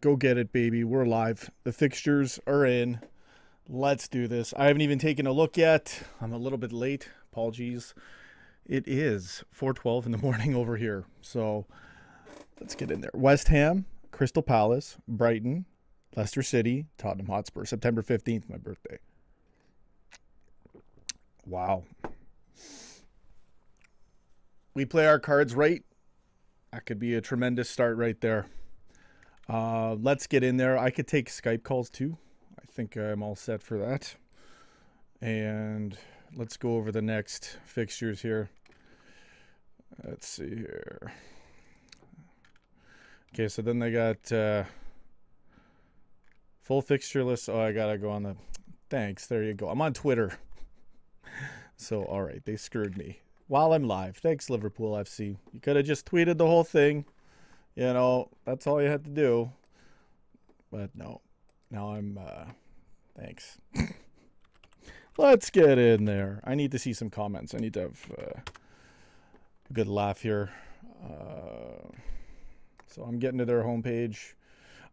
Go get it, baby. We're live. The fixtures are in. Let's do this. I haven't even taken a look yet. I'm a little bit late. Apologies. It is 4:12 in the morning over here. So let's get in there. West Ham, Crystal Palace, Brighton, Leicester City, Tottenham Hotspur. September 15th, my birthday. Wow. We play our cards right. That could be a tremendous start right there. Let's get in there. I could take Skype calls too. I think I'm all set for that. And let's go over the next fixtures here. Let's see here. Okay, so then they got full fixture list. Oh, I gotta go on the... Thanks, there you go. I'm on Twitter. So, all right, they screwed me. While I'm live. Thanks, Liverpool FC. You could have just tweeted the whole thing. You know, that's all you had to do. But no. Now I'm, thanks. Let's get in there. I need to see some comments. I need to have a good laugh here. So I'm getting to their homepage.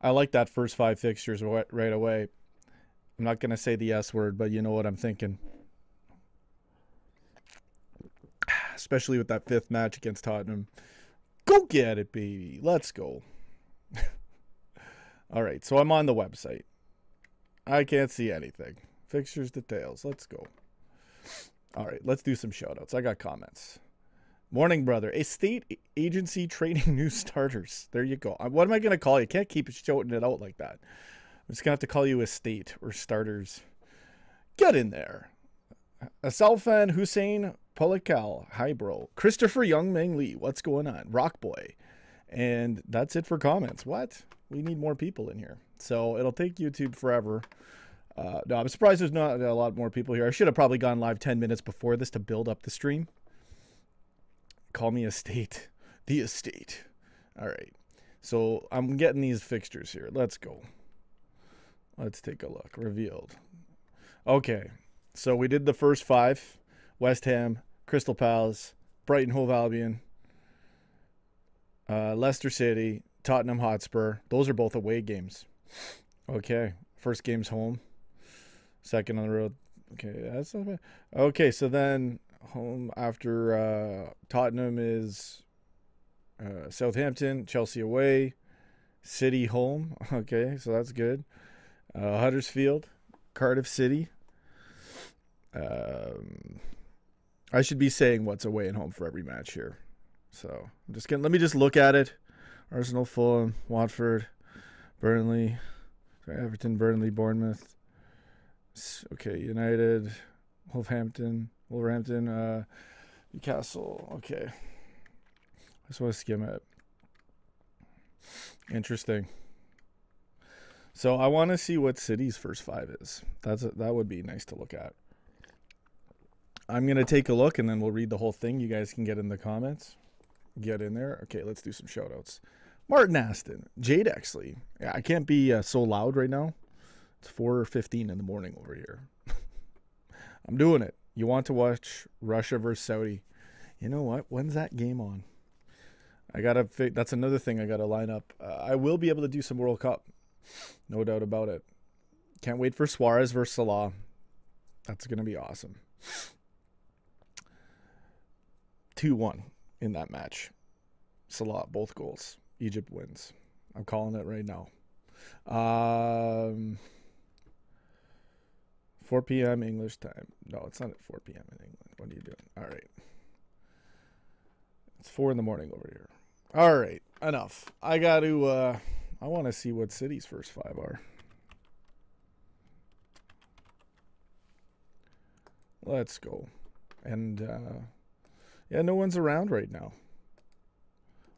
I like that first 5 fixtures right away. I'm not going to say the S word, but you know what I'm thinking. Especially with that 5th match against Tottenham. Go get it, baby. Let's go. All right, so I'm on the website. I can't see anything. Fixtures details. Let's go. All right, let's do some shout-outs. I got comments. Morning, brother. Estate agency trading new starters. There you go. What am I going to call you? Can't keep shouting it out like that. I'm just going to have to call you estate or starters. Get in there. Asalfan Hussein Polikal. Hi, bro. Christopher Young Meng Lee. What's going on? Rock Boy. And that's it for comments. What? We need more people in here. So it'll take YouTube forever. No, I'm surprised there's not a lot more people here. I should have probably gone live 10 minutes before this to build up the stream. Call me estate. The estate. All right. So I'm getting these fixtures here. Let's go. Let's take a look. Revealed. Okay. So we did the first 5. West Ham, Crystal Palace, Brighton Hove Albion, Leicester City, Tottenham Hotspur. Those are both away games. Okay. First game's home. Second on the road. Okay. That's not bad. Okay. So then home after Tottenham is Southampton, Chelsea away, City home. Okay. So that's good. Huddersfield, Cardiff City. I should be saying what's away and home for every match here. So I'm just getting, let me just look at it. Arsenal, Fulham, Watford, Burnley, Everton, Burnley, Bournemouth. Okay, United, Wolverhampton, Newcastle. Okay. I just want to skim it. Interesting. So I want to see what City's first 5 is. That would be nice to look at. I'm going to take a look, and then we'll read the whole thing. You guys can get in the comments. Get in there. Okay, let's do some shout-outs. Martin Aston. Jade Exley. Yeah, I can't be so loud right now. It's 4:15 in the morning over here. I'm doing it. You want to watch Russia versus Saudi. You know what? When's that game on? That's another thing I got to line up. I will be able to do some World Cup. No doubt about it. Can't wait for Suarez versus Salah. That's going to be awesome. 2-1 in that match. Salah, both goals. Egypt wins. I'm calling it right now. 4 p.m. English time. No, it's not at 4 p.m. in England. What are you doing? All right. It's 4 in the morning over here. All right. Enough. I got to... I want to see what City's first 5 are. Let's go. And, yeah, no one's around right now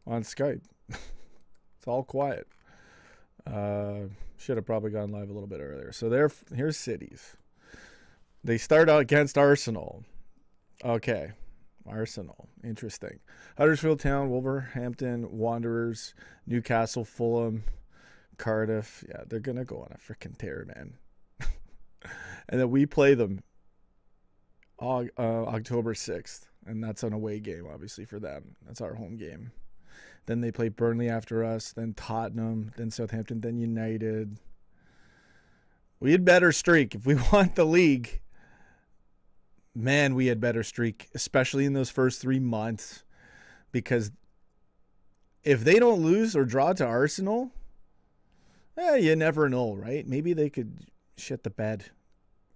on Skype. It's all quiet. Should have probably gone live a little bit earlier. So here's City's. They start out against Arsenal. Okay. Arsenal. Interesting. Huddersfield Town, Wolverhampton, Wanderers, Newcastle, Fulham, Cardiff. Yeah, they're going to go on a freaking tear, man. And then we play them October 6th. And that's an away game, obviously, for them. That's our home game. Then they play Burnley after us, then Tottenham, then Southampton, then United. We had better streak. If we want the league, man, we had better streak, especially in those first 3 months. Because if they don't lose or draw to Arsenal, you never know, right? Maybe they could shit the bed.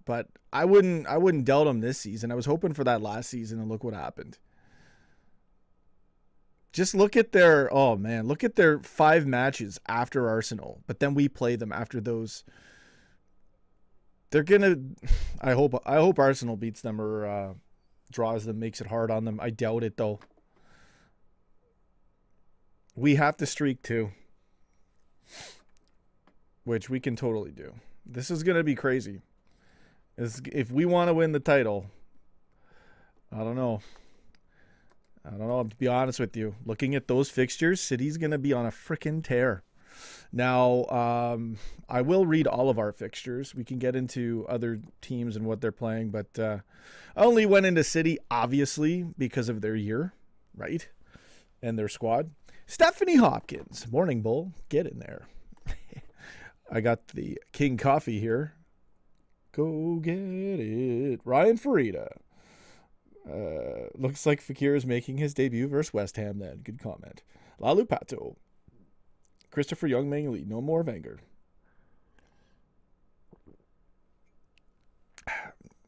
But I wouldn't doubt them this season. I was hoping for that last season, and look what happened. Just look at their 5 matches after Arsenal, but then we play them after those. They're gonna. I hope Arsenal beats them or draws them, makes it hard on them. I doubt it though. We have to streak too, which we can totally do. This is gonna be crazy. If we want to win the title, I don't know. To be honest with you. Looking at those fixtures, City's going to be on a freaking tear. Now, I will read all of our fixtures. We can get into other teams and what they're playing, but I only went into City, obviously, because of their year, right? And their squad. Stephanie Hopkins. Morning, Bull. Get in there. I got the King Coffee here. Go get it. Ryan Farida. Looks like Fekir is making his debut versus West Ham then. Good comment. Lalu Pato. Christopher Young Lee. No more Wenger.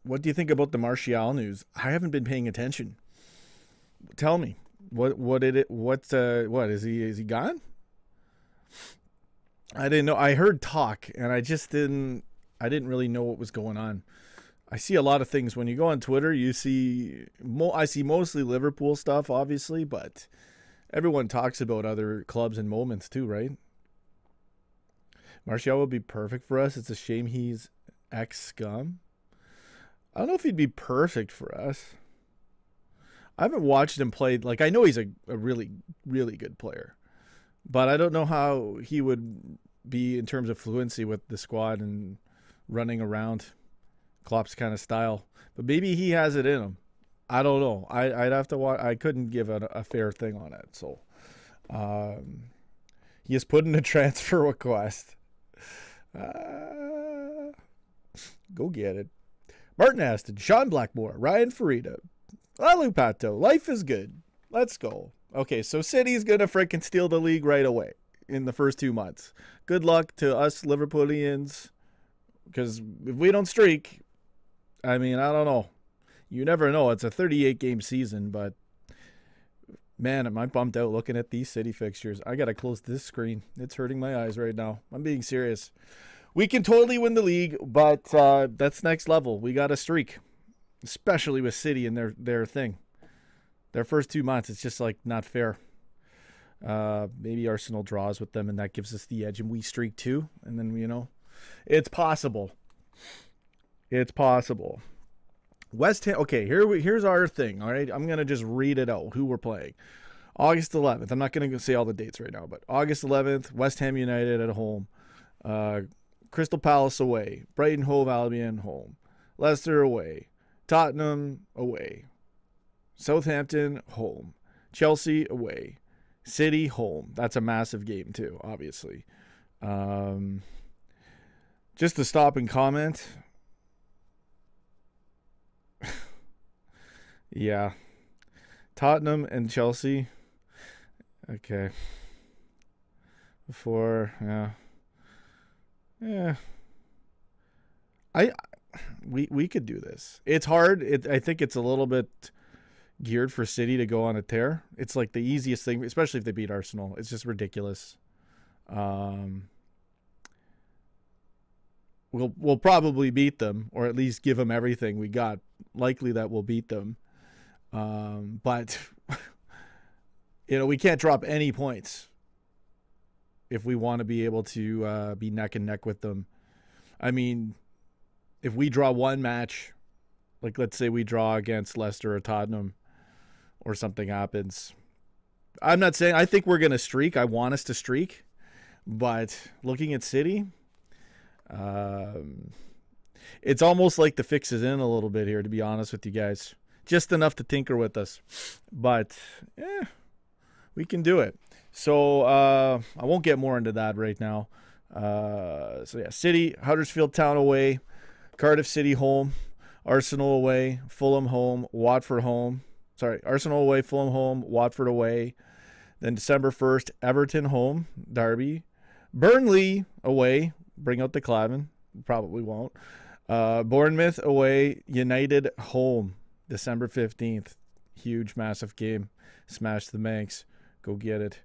What do you think about the Martial news? I haven't been paying attention. Tell me. What is he gone? I didn't know. I heard talk and I didn't really know what was going on. I see a lot of things. When you go on Twitter, I see mostly Liverpool stuff, obviously, but everyone talks about other clubs and moments too, right? Martial would be perfect for us. It's a shame he's ex-scum. I don't know if he'd be perfect for us. I haven't watched him play. Like, I know he's a really, really good player, but I don't know how he would be in terms of fluency with the squad and running around. Klopp's kind of style, but maybe he has it in him. I don't know. I'd have to watch. I couldn't give a fair thing on it. So, he has put in a transfer request. Go get it. Martin Aston, Sean Blackmore, Ryan Farida, Lalu Pato. Life is good. Let's go. Okay, so City's gonna freaking steal the league right away in the first 2 months. Good luck to us Liverpoolians, because if we don't streak, I mean, I don't know. You never know. It's a 38-game season, but man, am I bummed out looking at these City fixtures. I got to close this screen. It's hurting my eyes right now. I'm being serious. We can totally win the league, but that's next level. We got a streak, especially with City and their thing. Their first 2 months, it's just like not fair. Maybe Arsenal draws with them, and that gives us the edge, and we streak too. And then, it's possible. It's possible. West Ham. Okay, here's our thing. All right, I'm gonna just read it out. Who we're playing? August 11th. I'm not gonna say all the dates right now, but August 11th, West Ham United at home, Crystal Palace away, Brighton Hove Albion home, Leicester away, Tottenham away, Southampton home, Chelsea away, City home. That's a massive game too, obviously. Just to stop and comment. Yeah. Tottenham and Chelsea. Okay. Yeah. We could do this. It's hard. I think it's a little bit geared for City to go on a tear. It's like the easiest thing, especially if they beat Arsenal. It's just ridiculous. We'll probably beat them, or at least give them everything we got. Likely that we'll beat them. But we can't drop any points if we want to be able to be neck and neck with them. I mean, if we draw one match, like let's say we draw against Leicester or Tottenham or something happens, I'm not saying I think we're going to streak. I want us to streak. But looking at City, it's almost like the fix is in a little bit here, to be honest with you guys. Just enough to tinker with us. But, we can do it. So I won't get more into that right now. So yeah, City, Huddersfield Town away, Cardiff City home, Arsenal away, Fulham home, Watford home. Sorry, Arsenal away, Fulham home, Watford away. Then December 1st, Everton home, Derby. Burnley away, bring out the Clavin. Probably won't. Bournemouth away, United home, December 15th. Huge, massive game. Smash the Manx. Go get it.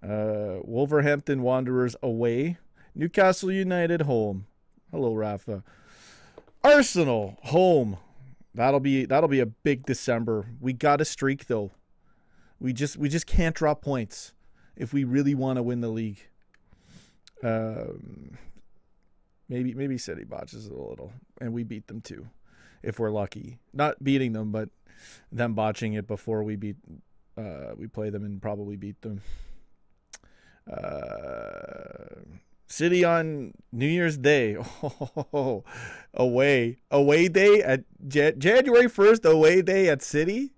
Wolverhampton Wanderers away, Newcastle United home. Hello, Rafa. Arsenal home. That'll be a big December. We got a streak though. We just can't drop points if we really want to win the league. Maybe City botches it a little, and we beat them too, if we're lucky. Not beating them, but them botching it before we play them and probably beat them. City on New Year's Day. Oh, away day at January 1st. Away day at City.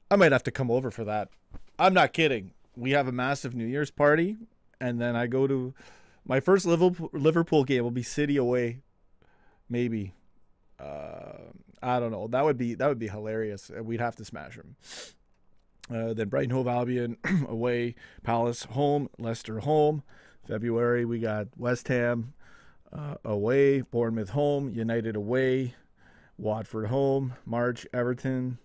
I might have to come over for that. I'm not kidding. We have a massive New Year's party, and then I go to my first Liverpool game. Will be City away. Maybe. I don't know. That would be hilarious. We'd have to smash them. Then Brighton Hove Albion away, Palace home, Leicester home. February we got West Ham away, Bournemouth home, United away, Watford home. March Everton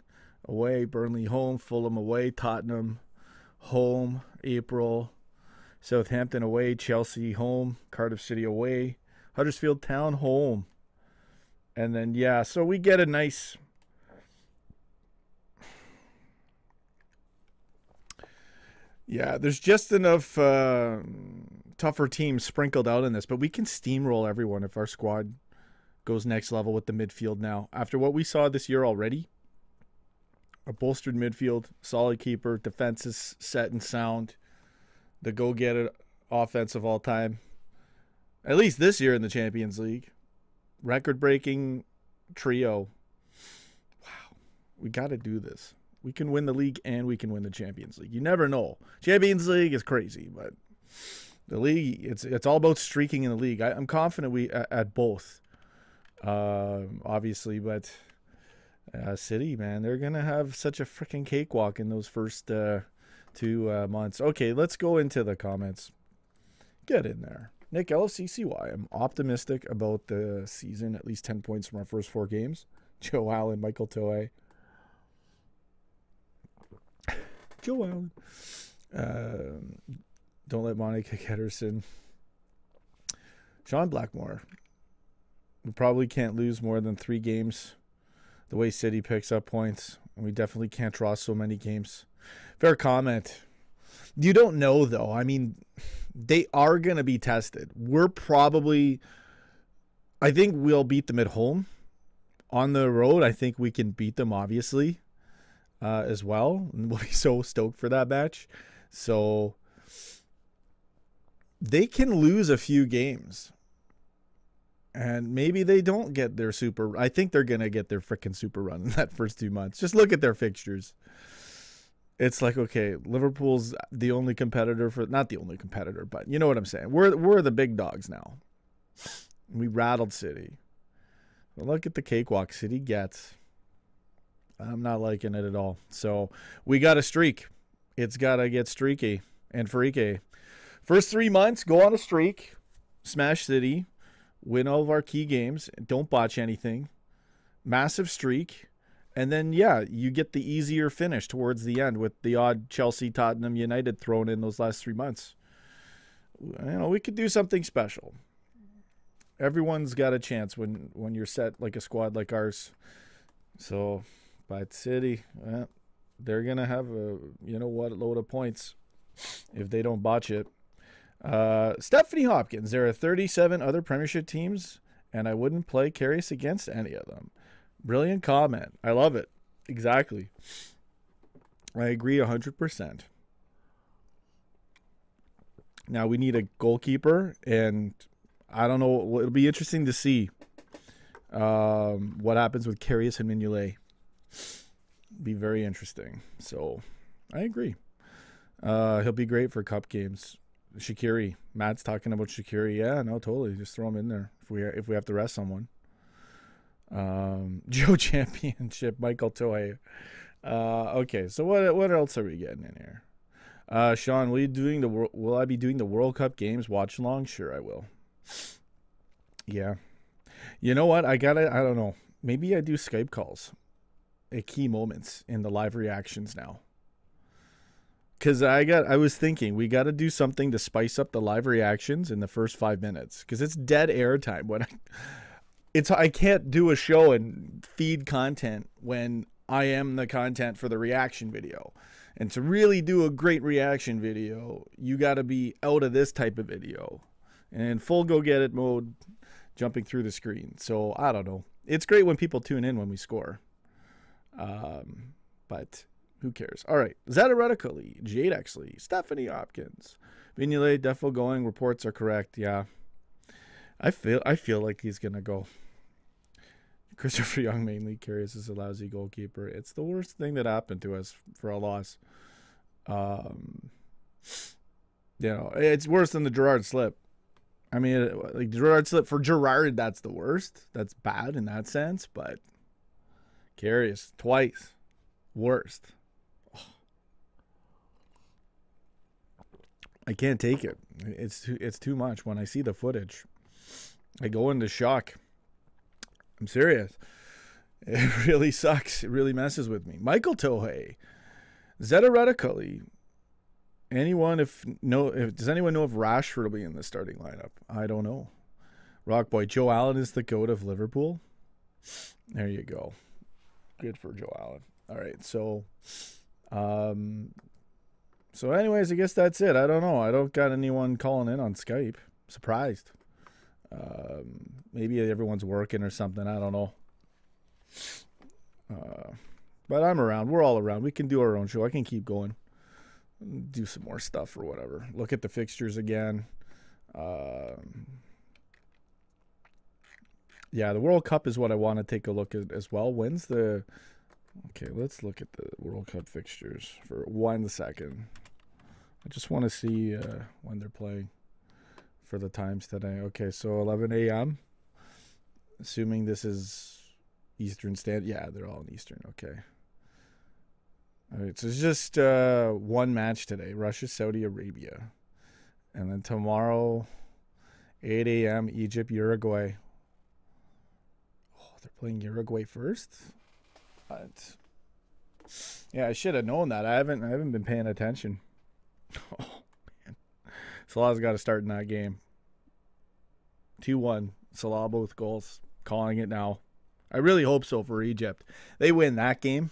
away, Burnley home, Fulham away, Tottenham home. April Southampton away, Chelsea home, Cardiff City away, Huddersfield Town home. And then yeah, so we get a nice. Yeah, there's just enough tougher teams sprinkled out in this, but we can steamroll everyone if our squad goes next level with the midfield now. After what we saw this year already, a bolstered midfield, solid keeper, defense is set and sound, the go-get-it offense of all time, at least this year in the Champions League. Record-breaking trio. Wow, we got to do this. We can win the league and we can win the Champions League. You never know. Champions League is crazy, but the league, it's all about streaking in the league. I'm confident we at both, obviously, but City, man, they're going to have such a freaking cakewalk in those first 2 months. Okay, let's go into the comments. Get in there. Nick, LFCCY, I'm optimistic about the season, at least 10 points from our first 4 games. Joe Allen, Michael Toei. Joe Allen. Don't let Monica Ketterson. Sean Blackmore. We probably can't lose more than 3 games the way City picks up points. And we definitely can't draw so many games. Fair comment. You don't know, though. I mean, they are going to be tested. I think we'll beat them at home. On the road, I think we can beat them, obviously. As well, and we'll be so stoked for that match. So they can lose a few games, and maybe they don't get their super. I think they're gonna get their freaking super run in that first 2 months. Just look at their fixtures. It's like, okay, Liverpool's the only competitor for, not the only competitor, but you know what I'm saying. We're the big dogs now. We rattled City. But look at the cakewalk City gets. I'm not liking it at all. So we got a streak. It's got to get streaky and freaky. First 3 months, go on a streak. Smash City. Win all of our key games. Don't botch anything. Massive streak. And then, yeah, you get the easier finish towards the end with the odd Chelsea, Tottenham, United thrown in those last 3 months. You know, we could do something special. Everyone's got a chance when you're set like a squad like ours. So... But City, they're going to have a, load of points if they don't botch it. Stephanie Hopkins, there are 37 other Premiership teams, and I wouldn't play Karius against any of them. Brilliant comment. I love it. Exactly. I agree 100%. Now we need a goalkeeper, and I don't know. It'll be interesting to see what happens with Karius and Mignolet. Be very interesting. So I agree. He'll be great for cup games. Shaqiri. Matt's talking about Shaqiri. Yeah, no, totally. Just throw him in there if we have to rest someone. Joe Championship. Michael Toei. Okay, so what else are we getting in here? Sean, will I be doing the World Cup games watch along? Sure, I will. Yeah. You know what? I don't know. Maybe I do Skype calls at key moments in the live reactions now. Because I was thinking we got to do something to spice up the live reactions in the first 5 minutes. Because it's dead air time. I can't do a show and feed content when I am the content for the reaction video. And to really do a great reaction video, you got to be out of this type of video. And in full go-get-it mode, jumping through the screen. So, I don't know. It's great when people tune in when we score. But who cares? All right. Zeta Redically, Jade Exley, Stephanie Hopkins. Vignelet, Defo going. Reports are correct. Yeah. I feel like he's going to go. Christopher Young, mainly curious, is a lousy goalkeeper. It's the worst thing that happened to us for a loss. It's worse than the Gerrard slip. I mean, like Gerrard slip for Gerrard, that's the worst. That's bad in that sense, but curious twice, worst. Oh. I can't take it. It's too much. When I see the footage, I go into shock. I'm serious. It really sucks. It really messes with me. Michael Tohei, Zeta Redically. Does anyone know if Rashford will be in the starting lineup? I don't know. Rockboy, Joe Allen is the GOAT of Liverpool. There you go. Good for Joe Allen. All right, so anyways, I guess that's it. I don't know. I don't got anyone calling in on Skype. Surprised. Maybe everyone's working or something. I don't know. But I'm around. We're all around. We can do our own show. I can keep going. Do some more stuff or whatever. Look at the fixtures again. Yeah, the World Cup is what I want to take a look at as well. Okay, let's look at the World Cup fixtures for 1 second. I just want to see when they're playing for the times today. Okay, so 11 a.m. Assuming this is Eastern Standard. Yeah, they're all in Eastern. Okay. All right, so it's just one match today. Russia, Saudi Arabia. And then tomorrow, 8 a.m., Egypt, Uruguay. Oh, they're playing Uruguay first? But yeah, I should have known that. I haven't been paying attention. Oh, man. Salah's got to start in that game. 2-1. Salah both goals. Calling it now. I really hope so for Egypt. They win that game.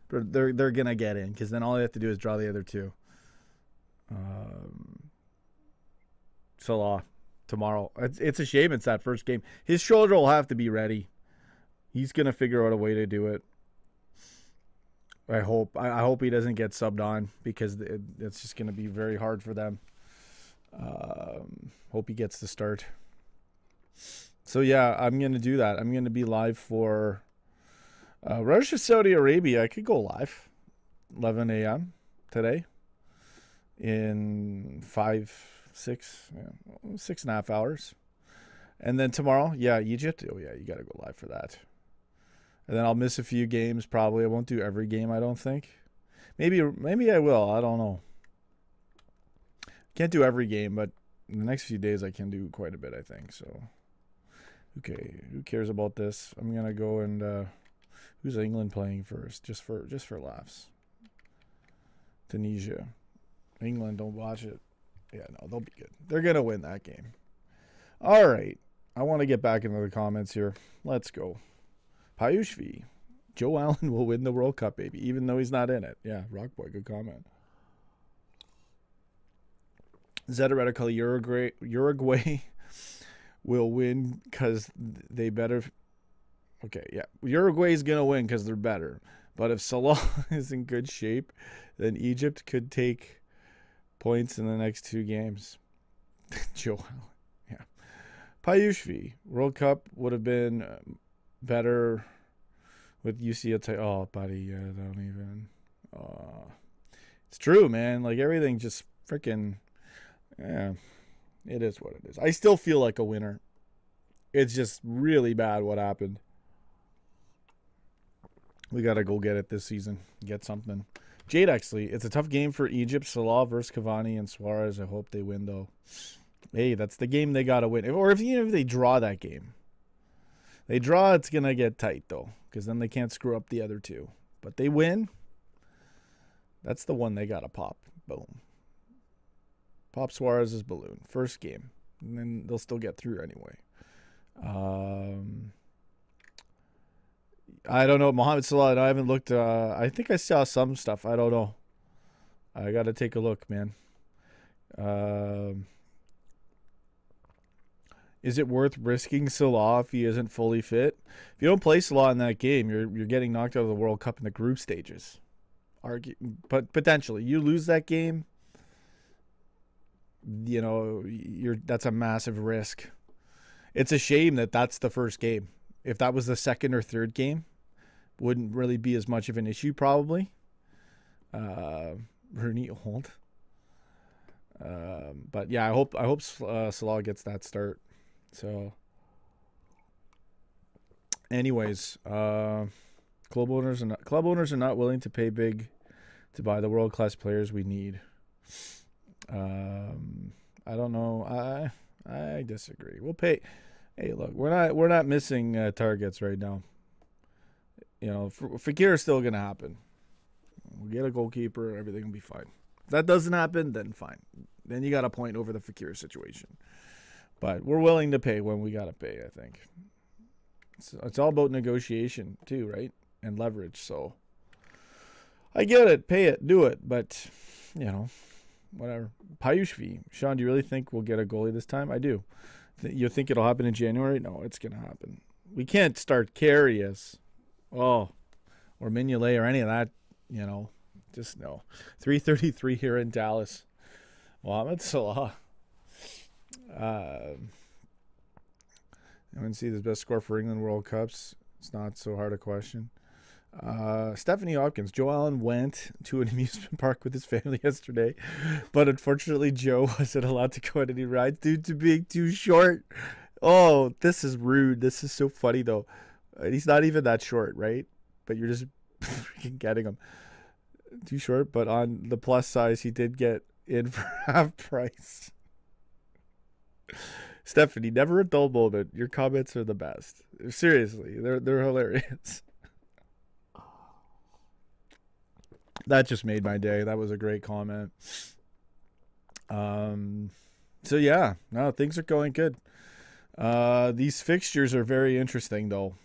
They're going to get in because then all they have to do is draw the other two. Salah tomorrow. It's a shame it's that first game. His shoulder will have to be ready. He's going to figure out a way to do it. I hope he doesn't get subbed on because it's just going to be very hard for them. Hope he gets the start. So, yeah, I'm going to do that. I'm going to be live for Russia, Saudi Arabia. I could go live 11 a.m. today in 6.5 hours. And then tomorrow, yeah, Egypt. Oh, yeah, you got to go live for that. And then I'll miss a few games probably. I won't do every game, I don't think. Maybe I will. I don't know. Can't do every game, but in the next few days I can do quite a bit, I think. So, okay, who cares about this? I'm going to go and who's England playing first? Just for laughs. Tunisia. England, don't watch it. Yeah, no, they'll be good. They're going to win that game. All right. I want to get back into the comments here. Let's go. Payushvi. Joe Allen will win the World Cup, baby, even though he's not in it. Yeah, Rockboy, good comment. Zeta Radical, Uruguay will win because they better. Okay, yeah. Uruguay's going to win because they're better. But if Salah is in good shape, then Egypt could take points in the next 2 games. Joe Allen, yeah. Payushvi, World Cup would have been better with UCL. Oh, buddy, yeah, don't even. It's true, man. Like, everything just freaking, yeah, it is what it is. I still feel like a winner. It's just really bad what happened. We got to go get it this season. Get something. Jade, actually, it's a tough game for Egypt. Salah versus Cavani and Suarez. I hope they win, though. Hey, that's the game they got to win. Or even if they draw that game. They draw, it's going to get tight, though. Because then they can't screw up the other two. But they win. That's the one they got to pop. Boom. Pop Suarez's balloon. First game. And then they'll still get through anyway. I don't know. Mohamed Salah, I haven't looked. I think I saw some stuff. I don't know. I got to take a look, man. Is it worth risking Salah if he isn't fully fit? If you don't play Salah in that game, you're getting knocked out of the World Cup in the group stages. But potentially, you lose that game, you know, that's a massive risk. It's a shame that that's the first game. If that was the second or third game, wouldn't really be as much of an issue probably. Rooney old. But yeah, I hope Salah gets that start. So, anyways, club owners are not willing to pay big to buy the world class players we need. I don't know. I disagree. We'll pay. Hey, look, we're not missing targets right now. You know, Fekir is still gonna happen. We'll get a goalkeeper. Everything will be fine. If that doesn't happen, then fine. Then you got a point over the Fekir situation. But we're willing to pay when we gotta pay. I think it's all about negotiation too, right? And leverage. So I get it. Pay it. Do it. But you know, whatever. Payush V. Sean, do you really think we'll get a goalie this time? I do. You think it'll happen in January? No, it's going to happen. We can't start Karius. Or Mignolet or any of that, you know. Just no. 333 here in Dallas. Mohamed Salah. I want to see the best score for England World Cups. It's not so hard a question. Stephanie Hopkins. Joe Allen went to an amusement park with his family yesterday, but unfortunately Joe wasn't allowed to go on any rides due to being too short. Oh, this is rude. This is so funny though. He's not even that short, right? But you're just freaking getting him too short. But on the plus size, he did get in for half price. Stephanie, never a dull moment. Your comments are the best. Seriously, they're hilarious. That just made my day. That was a great comment. So yeah, no, things are going good. These fixtures are very interesting though.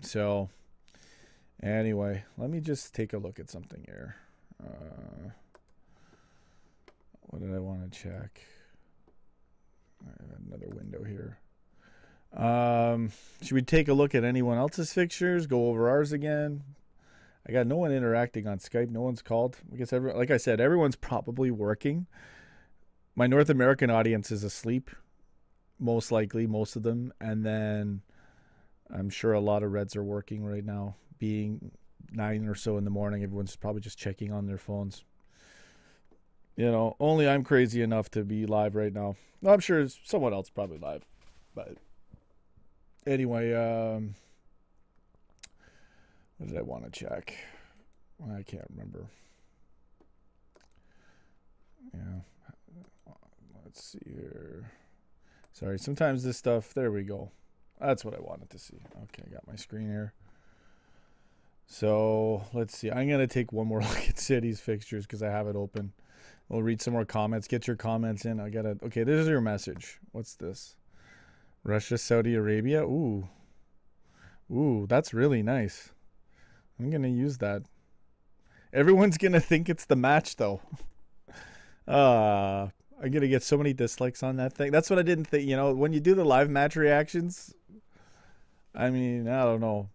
So anyway, let me just take a look at something here. What did I want to check? I have another window here. Should we take a look at anyone else's fixtures? Go over ours again. I got no one interacting on Skype. No one's called. I guess like I said, everyone's probably working. My North American audience is asleep, most likely, most of them. And then I'm sure a lot of Reds are working right now. Being 9 or so in the morning, everyone's probably just checking on their phones. You know, only I'm crazy enough to be live right now. I'm sure someone else probably live. But anyway, what did I want to check? I can't remember. Yeah. Let's see here. Sorry, sometimes this stuff, there we go. That's what I wanted to see. Okay, I got my screen here. So, let's see. I'm going to take one more look at City's fixtures because I have it open. We'll read some more comments. Get your comments in. Okay, this is your message. What's this? Russia, Saudi Arabia. Ooh, that's really nice. I'm going to use that. Everyone's going to think it's the match, though. I'm going to get so many dislikes on that thing. That's what I didn't think. You know, when you do the live match reactions, I mean, I don't know.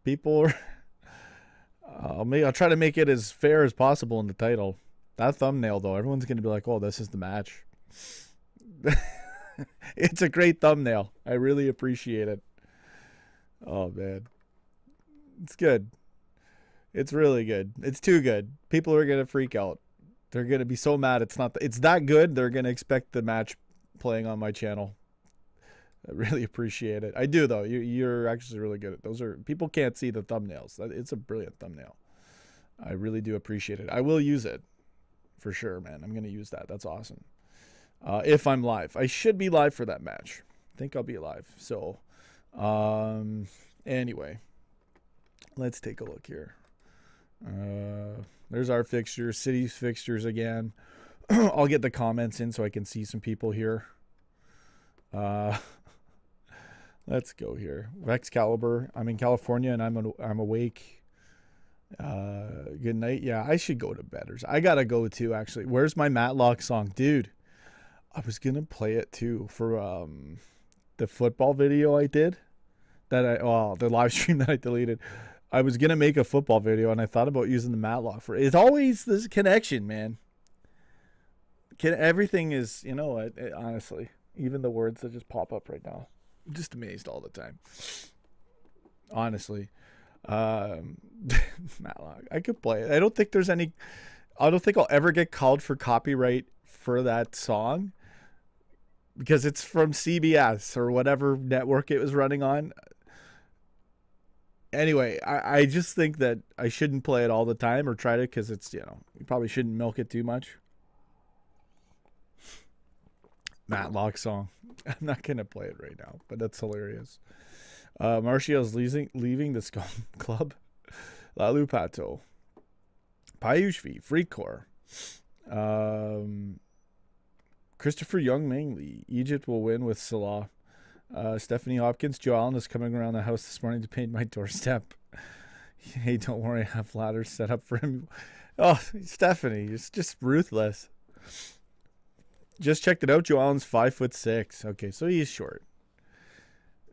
People are... I'll try to make it as fair as possible in the title. That thumbnail, though, everyone's going to be like, oh, this is the match. It's a great thumbnail. I really appreciate it. Oh, man. It's good. It's really good. It's too good. People are going to freak out. They're going to be so mad it's that good. They're going to expect the match playing on my channel. I really appreciate it. I do, though. You're actually really good at those. People can't see the thumbnails. It's a brilliant thumbnail. I really do appreciate it. I will use it for sure, man. I'm going to use that. That's awesome. If I'm live. I should be live for that match. I think I'll be live. So, anyway, let's take a look here. There's our fixtures, City's fixtures again. I'll get the comments in so I can see some people here. Let's go here. Excalibur. I'm in California and I'm awake. Good night. Yeah, I should go to bed. I gotta go too, actually. Where's my Matlock song? Dude, I was gonna play it too for the football video I did. The live stream that I deleted. I was gonna make a football video and I thought about using the Matlock for it. It's always this connection, man. Everything is, you know what, honestly, even the words that just pop up right now. I'm just amazed all the time. Honestly. Matlock. I could play it. I don't think I'll ever get called for copyright for that song because it's from CBS or whatever network it was running on. Anyway, I just think that I shouldn't play it all the time or try to, because it's, you probably shouldn't milk it too much. Matlock song. I'm not going to play it right now, but that's hilarious. Martial's leaving the Scum Club. Lalu Pato. Payushvi. Freakcore. Christopher Young Mangley. Egypt will win with Salah. Stephanie Hopkins. Joe Allen is coming around the house this morning to paint my doorstep. Hey, don't worry. I have ladders set up for him. Oh, Stephanie. It's just ruthless. Just checked it out. Joe Allen's 5'6". Okay, so he's short.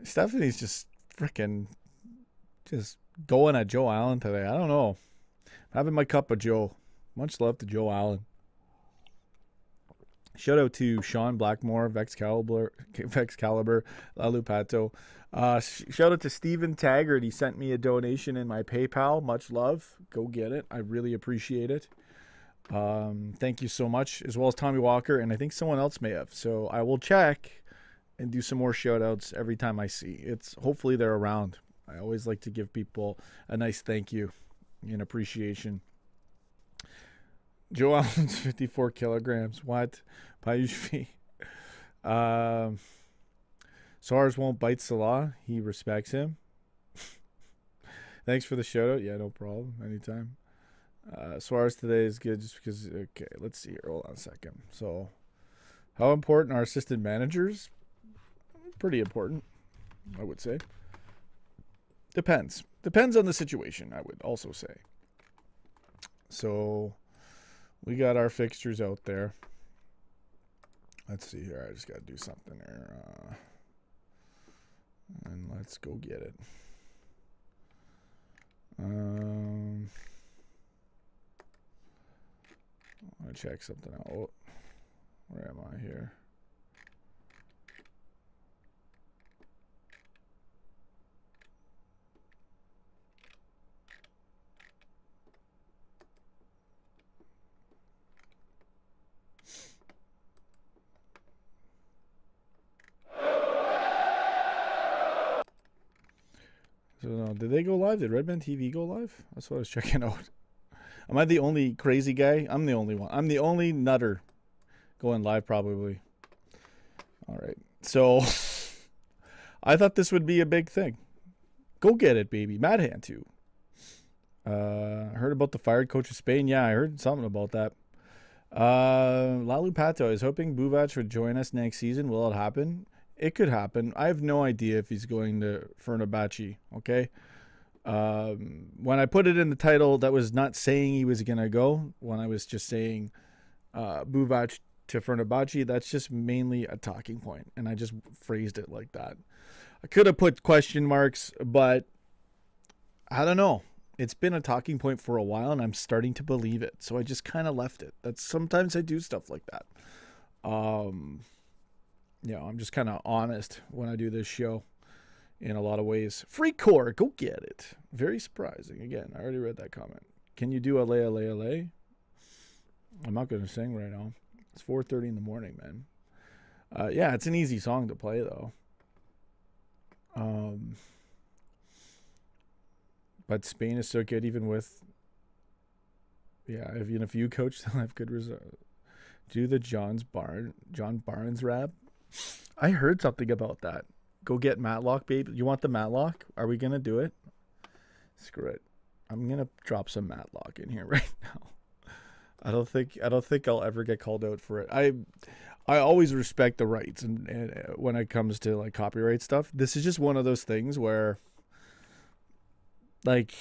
Stephanie's just freaking just going at Joe Allen today. I don't know. Having my cup of Joe. Much love to Joe Allen. Shout out to Sean Blackmore, Vexcalibur, Lalu Pato. Shout out to Steven Taggart. He sent me a donation in my PayPal. Much love. Go get it. I really appreciate it. Thank you so much, as well as Tommy Walker, and I think someone else may have. So I will check and do some more shout outs every time I see. Hopefully they're around. I always like to give people a nice thank you in appreciation. Joe Allen's 54 kilograms. What? Payushvi. SARS won't bite Salah. He respects him. Thanks for the shout out. Yeah, no problem. Anytime. Suarez today is good just because. Okay, let's see here. Hold on a second. So, how important are assistant managers? Pretty important, I would say. Depends. Depends on the situation, I would also say. So, we got our fixtures out there. Let's see here. I just got to do something here. And let's go get it. I want to check something out. Oh, where am I here? So, no, did they go live? Did Redman TV go live? That's what I was checking out. Am I the only crazy guy? I'm the only one. I'm the only nutter going live, probably. All right. So, I thought this would be a big thing. Go get it, baby. Mad Hand, too. Heard about the fired coach of Spain. Yeah, I heard something about that. Lalu Pato is hoping Buvac would join us next season. Will it happen? It could happen. I have no idea if he's going to Fenerbahce, okay? When I put it in the title, that was not saying he was going to go. When I was just saying Buvac to Fenerbahce, that's just mainly a talking point, and I just phrased it like that. I could have put question marks, but I don't know. It's been a talking point for a while, and I'm starting to believe it, so I just kind of left it. Sometimes I do stuff like that. I'm just kind of honest when I do this show in a lot of ways. Free core, go get it. Very surprising. Again, I already read that comment. Can you do a lay? I'm not going to sing right now. It's 4:30 in the morning, man. Yeah, it's an easy song to play, though. But Spain is so good, even with... Yeah, even if you coach, they'll have good results. Do the John Barnes rap. I heard something about that. Go get Matlock, babe. You want the Matlock? Are we going to do it? Screw it. I'm going to drop some Matlock in here right now. I don't think I'll ever get called out for it. I always respect the rights and when it comes to like copyright stuff. This is just one of those things where like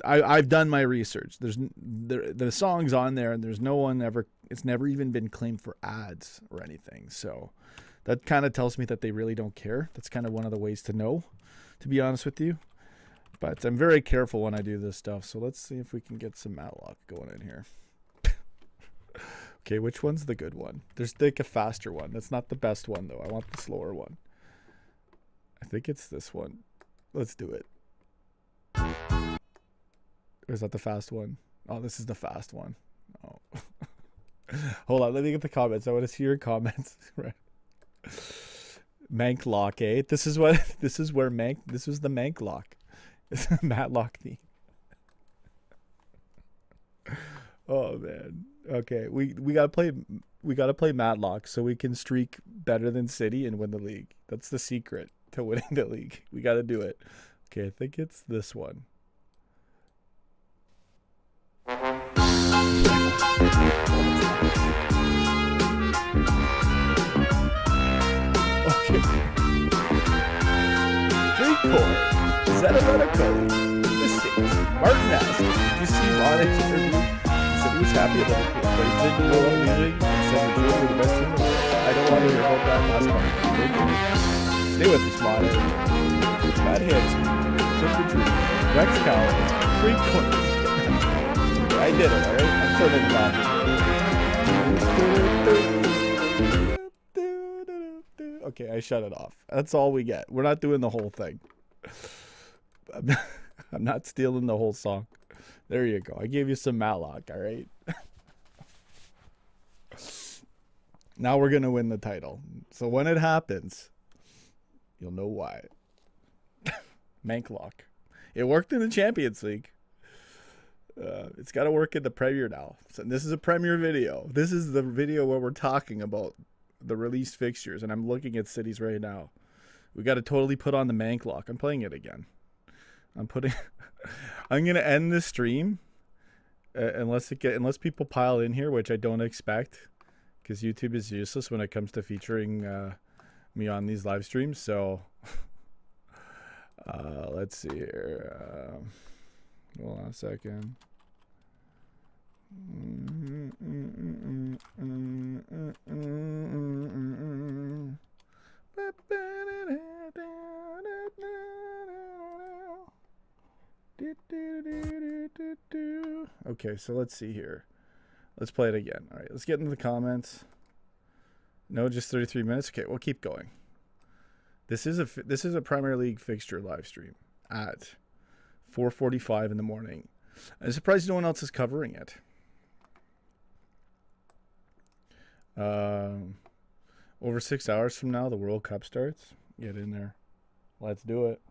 I've done my research. The song's on there and there's no one ever, it's never even been claimed for ads or anything. So that kind of tells me that they really don't care. That's kind of one of the ways to know, to be honest with you. But I'm very careful when I do this stuff. So let's see if we can get some Matlock going in here. Okay, which one's the good one? There's like a faster one. That's not the best one, though. I want the slower one. I think it's this one. Let's do it. Or is that the fast one? Oh, this is the fast one. Oh. Hold on, let me get the comments. I want to see your comments. Right. Mank lock, eh? This is where this was the Mank lock. It's a Matlock theme. Oh man. Okay, we gotta play Matlock so we can streak better than City and win the league. That's the secret to winning the league. We gotta do it. Okay, I think it's this one. Okay. Three-core. Zetarotically. Mistakes. Martin asked, did you see Ron's interview? He said he was happy at Liverpool, but he didn't go out leaving and said the Drew were the best team in the world. I don't want to hear about that last part. Stay with us, Ron. Bad hits. Just the Drew. Rex Cowan. Three-core. I did it, alright? I'm turning it off. Okay, I shut it off. That's all we get. We're not doing the whole thing. I'm not stealing the whole song. There you go. I gave you some Matlock, alright? Now we're going to win the title. So when it happens, you'll know why. Manklock. It worked in the Champions League. It's got to work in the Premier now. So this is a Premier video. This is the video where we're talking about the released fixtures, and I'm looking at cities right now. We got to totally put on the Manklock. I'm playing it again. I'm gonna end this stream unless people pile in here, which I don't expect, because YouTube is useless when it comes to featuring me on these live streams. So let's see here. Hold on a second. Okay, so let's see here. Let's play it again. All right, let's get into the comments. No, just 33 minutes. Okay, we'll keep going. This is a Premier League fixture live stream at 4:45 in the morning. I'm surprised no one else is covering it. Over 6 hours from now, the World Cup starts. Get in there. Let's do it.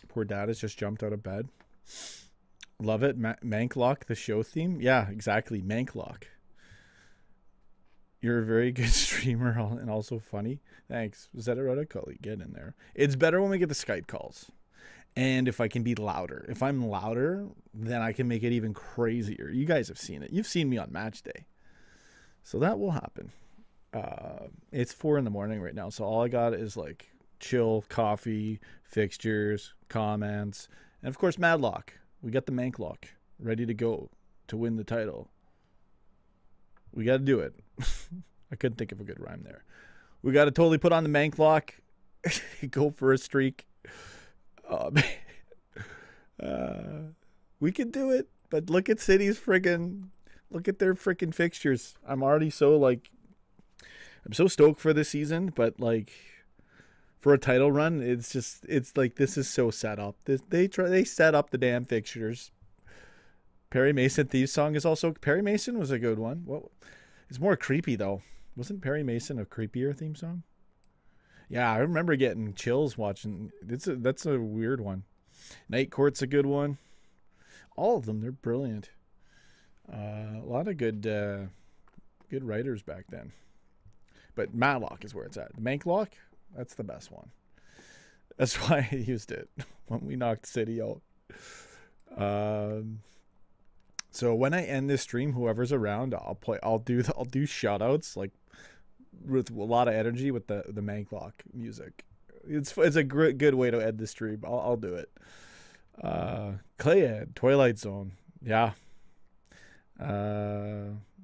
Poor dad has just jumped out of bed. Love it. Manklock, the show theme. Yeah, exactly. Manklock. You're a very good streamer and also funny. Thanks. Zetarotically, get in there. It's better when we get the Skype calls. And if I can be louder. If I'm louder, then I can make it even crazier. You guys have seen it. You've seen me on match day. So that will happen. It's 4 in the morning right now. So all I got is like chill, coffee, fixtures, comments, and of course Madlock. We got the Manklock ready to go to win the title. We got to do it. I couldn't think of a good rhyme there. We got to totally put on the Manklock. Go for a streak. We can do it, but look at City's look at their freaking fixtures. I'm already I'm so stoked for this season, but like for a title run, it's like this is so set up. They set up the damn fixtures. Perry Mason theme song is also... Perry Mason was a good one. Well, it's more creepy, though. Wasn't Perry Mason a creepier theme song? Yeah, I remember getting chills watching. That's a weird one. Night Court's a good one. All of them, they're brilliant. A lot of good writers back then. But Matlock is where it's at. Manklock, that's the best one. That's why I used it when we knocked City out. So when I end this stream, whoever's around, I'll do shout outs like with a lot of energy with the Manklock music. It's a good way to end the stream. I'll do it. Clayhead, Twilight Zone. Yeah.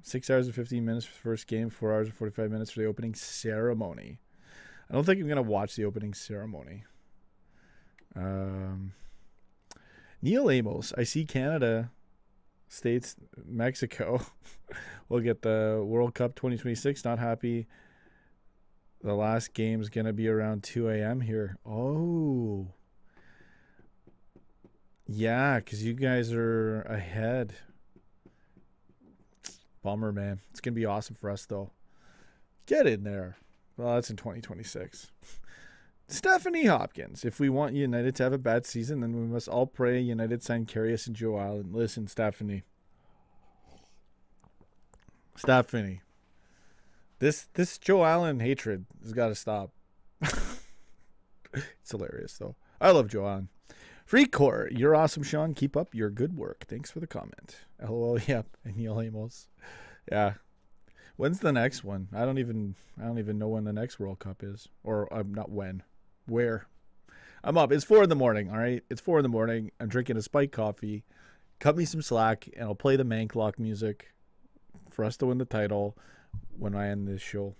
6 hours and 15 minutes for the first game, 4 hours and 45 minutes for the opening ceremony. I don't think I'm going to watch the opening ceremony. Neil Amos, I see Canada, States, Mexico will get the World Cup 2026. Not happy. The last game's going to be around 2 a.m. here. Oh. Yeah, because you guys are ahead. Bummer, man. It's going to be awesome for us, though. Get in there. Well, that's in 2026. Stephanie Hopkins. If we want United to have a bad season, then we must all pray United sign Karius and Joe Allen. Listen, Stephanie. Stephanie. This Joe Allen hatred has got to stop. It's hilarious, though. I love Joe Allen. Freecore, you're awesome, Sean. Keep up your good work. Thanks for the comment. LOL, yep. And Neil Amos. Yeah. When's the next one? I don't even know when the next World Cup is. Or not when. Where? I'm up. It's 4 in the morning, all right? It's 4 in the morning. I'm drinking a spiked coffee. Cut me some slack, and I'll play the Manklock music for us to win the title when I end this show.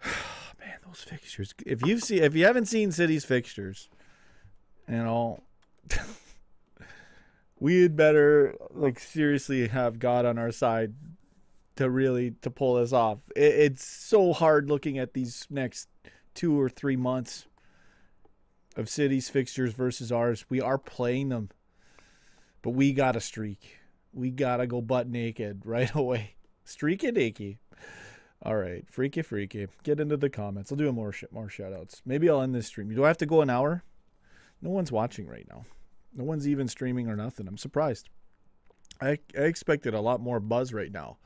Man, those fixtures. If you haven't seen City's fixtures, you know, we had better seriously have God on our side to pull this off. It's so hard looking at these next 2 or 3 months of City's fixtures versus ours. We are playing them, but we got to streak. We got to go butt naked right away. Streaky naked. All right. Freaky. Get into the comments. I'll do more shout outs. Maybe I'll end this stream. Do I have to go an hour? No one's watching right now. No one's even streaming or nothing. I'm surprised. I expected a lot more buzz right now.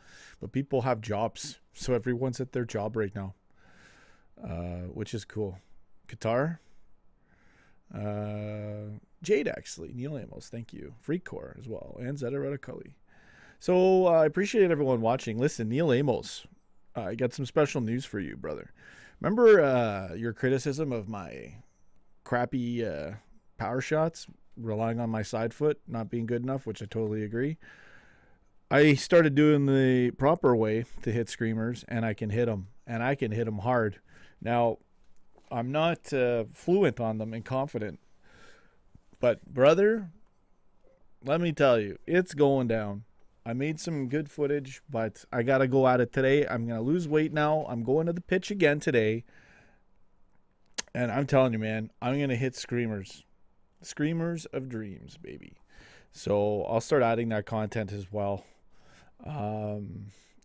But people have jobs. So everyone's at their job right now. Which is cool. Qatar. Jade, actually. Neil Amos, thank you. Freakcore as well. And Zeta Rediculli. So I appreciate everyone watching. Listen, Neil Amos, I got some special news for you, brother. Remember your criticism of my crappy power shots, relying on my side foot, not being good enough, which I totally agree. I started doing the proper way to hit screamers, and I can hit them, and I can hit them hard. Now, I'm not fluent on them and confident, but brother, let me tell you, it's going down. I made some good footage, but I got to go at it today. I'm going to lose weight now. I'm going to the pitch again today. And I'm telling you, man, I'm going to hit screamers. Screamers of dreams, baby. So I'll start adding that content as well. I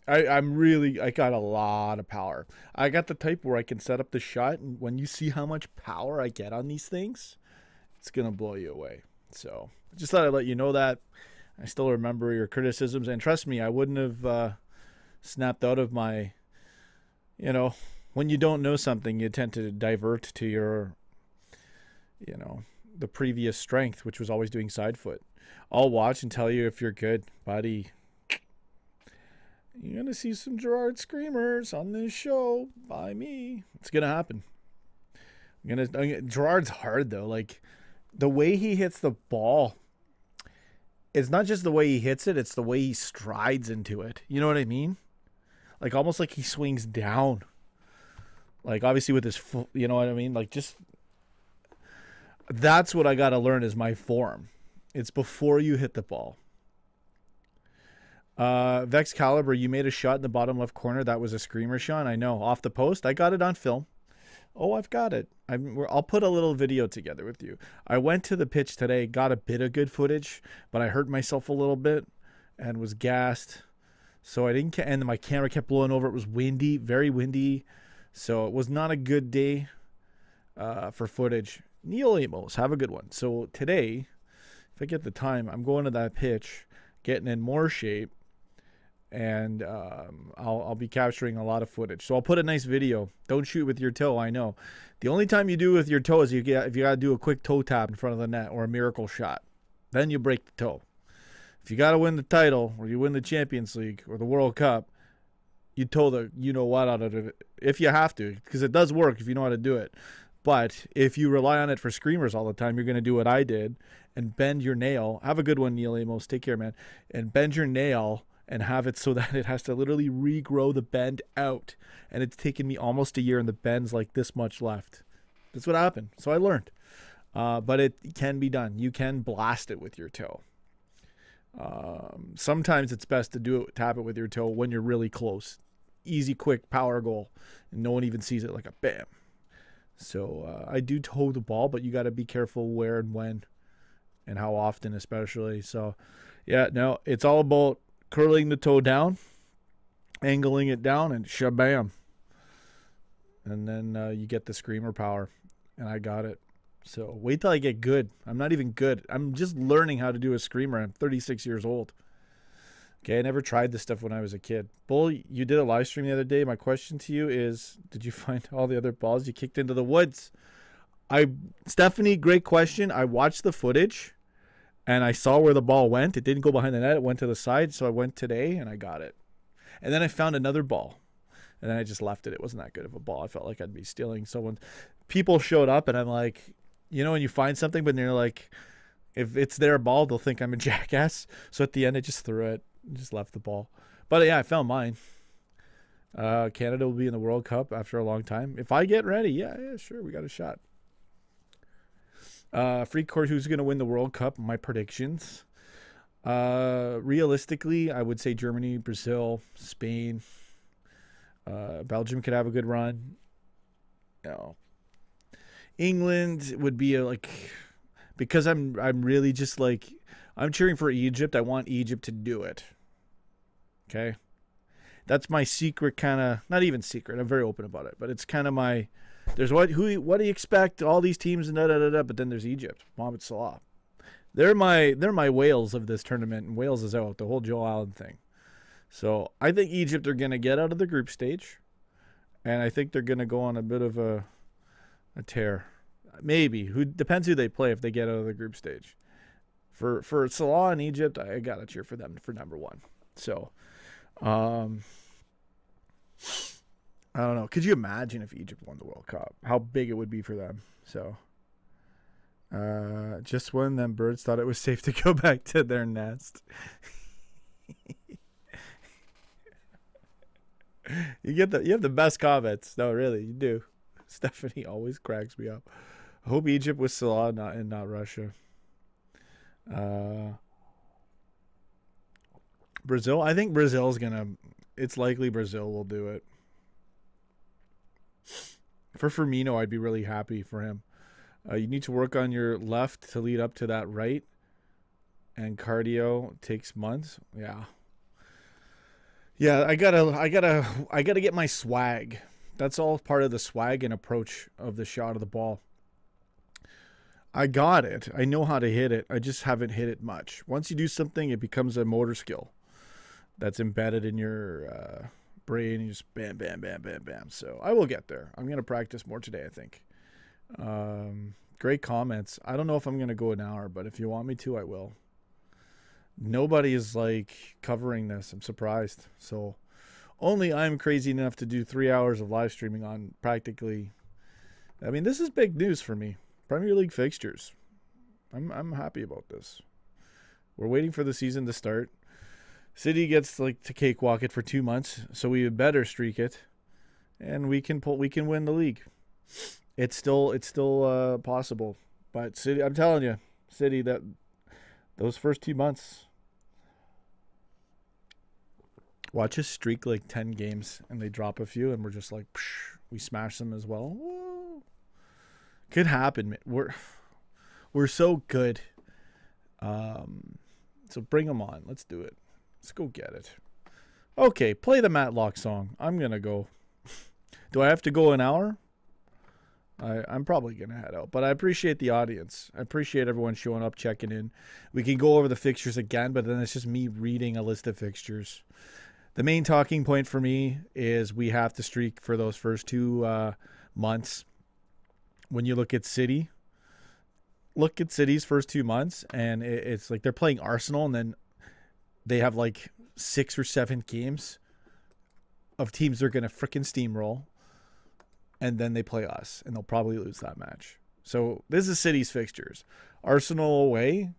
got a lot of power. I got the type where I can set up the shot, and when you see how much power I get on these things, it's going to blow you away. So just thought I'd let you know that. I still remember your criticisms, and trust me, I wouldn't have snapped out of my, when you don't know something, you tend to divert to your, the previous strength, which was always doing side foot. I'll watch and tell you if you're good, buddy. You're going to see some Gerard screamers on this show by me. It's going to happen. Gerard's hard, though. The way he hits the ball, it's not just the way he hits it, it's the way he strides into it. You know what I mean? Almost like he swings down. Obviously with his foot, you know what I mean? That's what I got to learn is my form. It's before you hit the ball. Vex Caliber, you made a shot in the bottom left corner. That was a screamer, Sean. I know. Off the post. I got it on film. Oh, I've got it. I'll put a little video together with you. I went to the pitch today, got a bit of good footage, but I hurt myself a little bit and was gassed. So I didn't, and my camera kept blowing over. It was windy, very windy. So it was not a good day for footage. Neil Amos, have a good one. So today, if I get the time, I'm going to that pitch, getting in more shape, and I'll be capturing a lot of footage. So I'll put a nice video. Don't shoot with your toe, I know. The only time you do with your toe is if you got to do a quick toe tap in front of the net or a miracle shot. Then you break the toe. If you got to win the title or you win the Champions League or the World Cup, you toe the you-know-what out of it if you have to, because it does work if you know how to do it. But if you rely on it for screamers all the time, you're going to do what I did and bend your nail. Have a good one, Neil Amos. Take care, man. And bend your nail and have it so that it has to literally regrow the bend out. And it's taken me almost a year, and the bend's like this much left. That's what happened. So I learned. But it can be done. You can blast it with your toe. Sometimes it's best to tap it with your toe when you're really close. Easy, quick power goal. And no one even sees it, like a bam. So I do toe the ball, but you got to be careful where and when and how often especially. So, yeah, no, it's all about curling the toe down, angling it down, and shabam. And then you get the screamer power, and I got it. So wait till I get good. I'm not even good. I'm just learning how to do a screamer. I'm 36 years old. Okay, I never tried this stuff when I was a kid. Bull, you did a live stream the other day. My question to you is, did you find all the other balls you kicked into the woods? Stephanie, great question. I watched the footage, and I saw where the ball went. It didn't go behind the net. It went to the side, so I went today, and I got it. And then I found another ball, and then I just left it. It wasn't that good of a ball. I felt like I'd be stealing someone. People showed up, and I'm like, you know when you find something, but they're like, if it's their ball, they'll think I'm a jackass. So at the end, I just threw it. Just left the ball. But yeah, I found mine. Canada will be in the World Cup after a long time. If I get ready, yeah, sure, we got a shot. Free court, who's going to win the World Cup? My predictions. Realistically, I would say Germany, Brazil, Spain. Belgium could have a good run. No. England would be because I'm really just like, I'm cheering for Egypt. I want Egypt to do it. Okay? That's my secret kind of, not even secret. I'm very open about it, but it's kind of my, there's what do you expect? All these teams and da-da-da-da, but then there's Egypt. Mohamed Salah. They're my Wales of this tournament, and Wales is out, the whole Joe Allen thing. So I think Egypt are going to get out of the group stage, and I think they're going to go on a bit of a tear. Maybe. Depends who they play if they get out of the group stage. For Salah and Egypt, I got to cheer for them for number one. So, I don't know. Could you imagine if Egypt won the World Cup? How big it would be for them. So, just when them birds thought it was safe to go back to their nest. You have the best comments. No, really, you do. Stephanie always cracks me up. I hope Egypt was Salah and not Russia. Brazil. I think Brazil's it's likely Brazil will do it. For Firmino, I'd be really happy for him. You need to work on your left to lead up to that right, and cardio takes months. Yeah. I gotta get my swag. That's all part of the swag and approach of the shot of the ball. I got it. I know how to hit it. I just haven't hit it much. Once you do something, it becomes a motor skill that's embedded in your brain. You just bam, bam, bam, bam, bam. So I will get there. I'm going to practice more today, I think. Great comments. I don't know if I'm going to go an hour, but if you want me to, I will. Nobody is covering this. I'm surprised. So only I'm crazy enough to do 3 hours of live streaming on practically. I mean, this is big news for me. Premier League fixtures. I'm happy about this. We're waiting for the season to start. City gets to cakewalk it for 2 months, so we better streak it, and we can win the league. It's still possible, but City. I'm telling you, City, that those first 2 months. Watch us streak 10 games, and they drop a few, and we're just we smash them as well. Woo. Could happen. We're so good. So bring them on. Let's do it. Let's go get it. Okay, play the Matlock song. I'm going to go. Do I have to go an hour? I'm probably going to head out. But I appreciate the audience. I appreciate everyone showing up, checking in. We can go over the fixtures again, but then it's just me reading a list of fixtures. The main talking point for me is we have to streak for those first 2 months. When you look at City, look at City's first 2 months, and it's like they're playing Arsenal, and then they have like 6 or 7 games of teams they're going to freaking steamroll, and then they play us, and they'll probably lose that match. So this is City's fixtures. Arsenal away.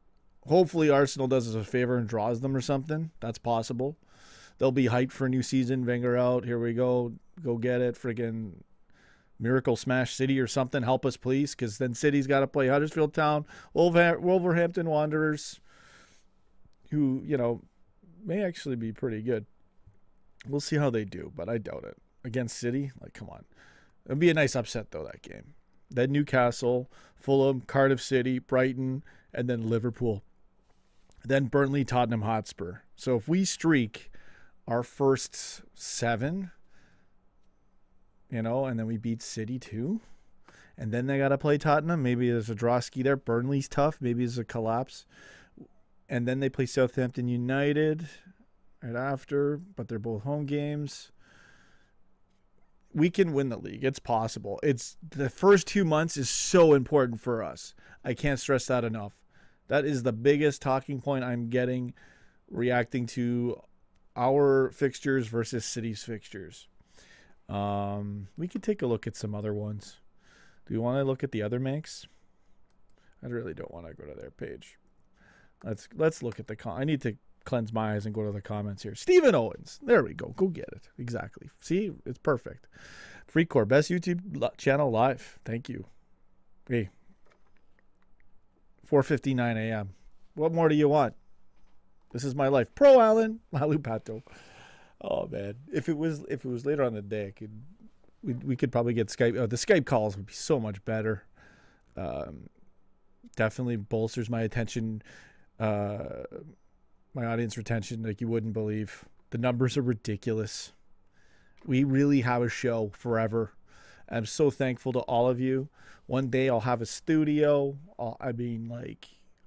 Hopefully Arsenal does us a favor and draws them or something. That's possible. They'll be hyped for a new season. Wenger out. Here we go. Go get it. Friggin' Miracle Smash City or something. Help us, please, because then City's got to play Huddersfield Town, Wolverhampton Wanderers, who, you know, may actually be pretty good. We'll see how they do, but I doubt it. Against City, like, come on. It'd be a nice upset, though, that game. Then Newcastle, Fulham, Cardiff City, Brighton, and then Liverpool. Then Burnley, Tottenham Hotspur. So if we streak our first 7, you know, and then we beat City too, and then they got to play Tottenham. Maybe there's a draw ski there. Burnley's tough. Maybe there's a collapse. And then they play Southampton United right after, but they're both home games. We can win the league. It's possible. It's the first 2 months is so important for us. I can't stress that enough. That is the biggest talking point I'm getting reacting to our fixtures versus City's fixtures. We could take a look at some other ones. Do you want to look at the other makes? I really don't want to go to their page. Let's look at the I need to cleanse my eyes and go to the comments here. Stephen Owens. There we go. Go get it. Exactly. See, it's perfect. Freecore, best YouTube channel live. Thank you. Hey. 4:59 a.m. What more do you want? This is my life. Pro Allen. Malu Pato. Oh man. If it was later on the day, we could probably get Skype. The Skype calls would be so much better. Definitely bolsters my attention. My audience retention, like you wouldn't believe. The numbers are ridiculous. We really have a show forever. I'm so thankful to all of you. One day I'll have a studio. I'm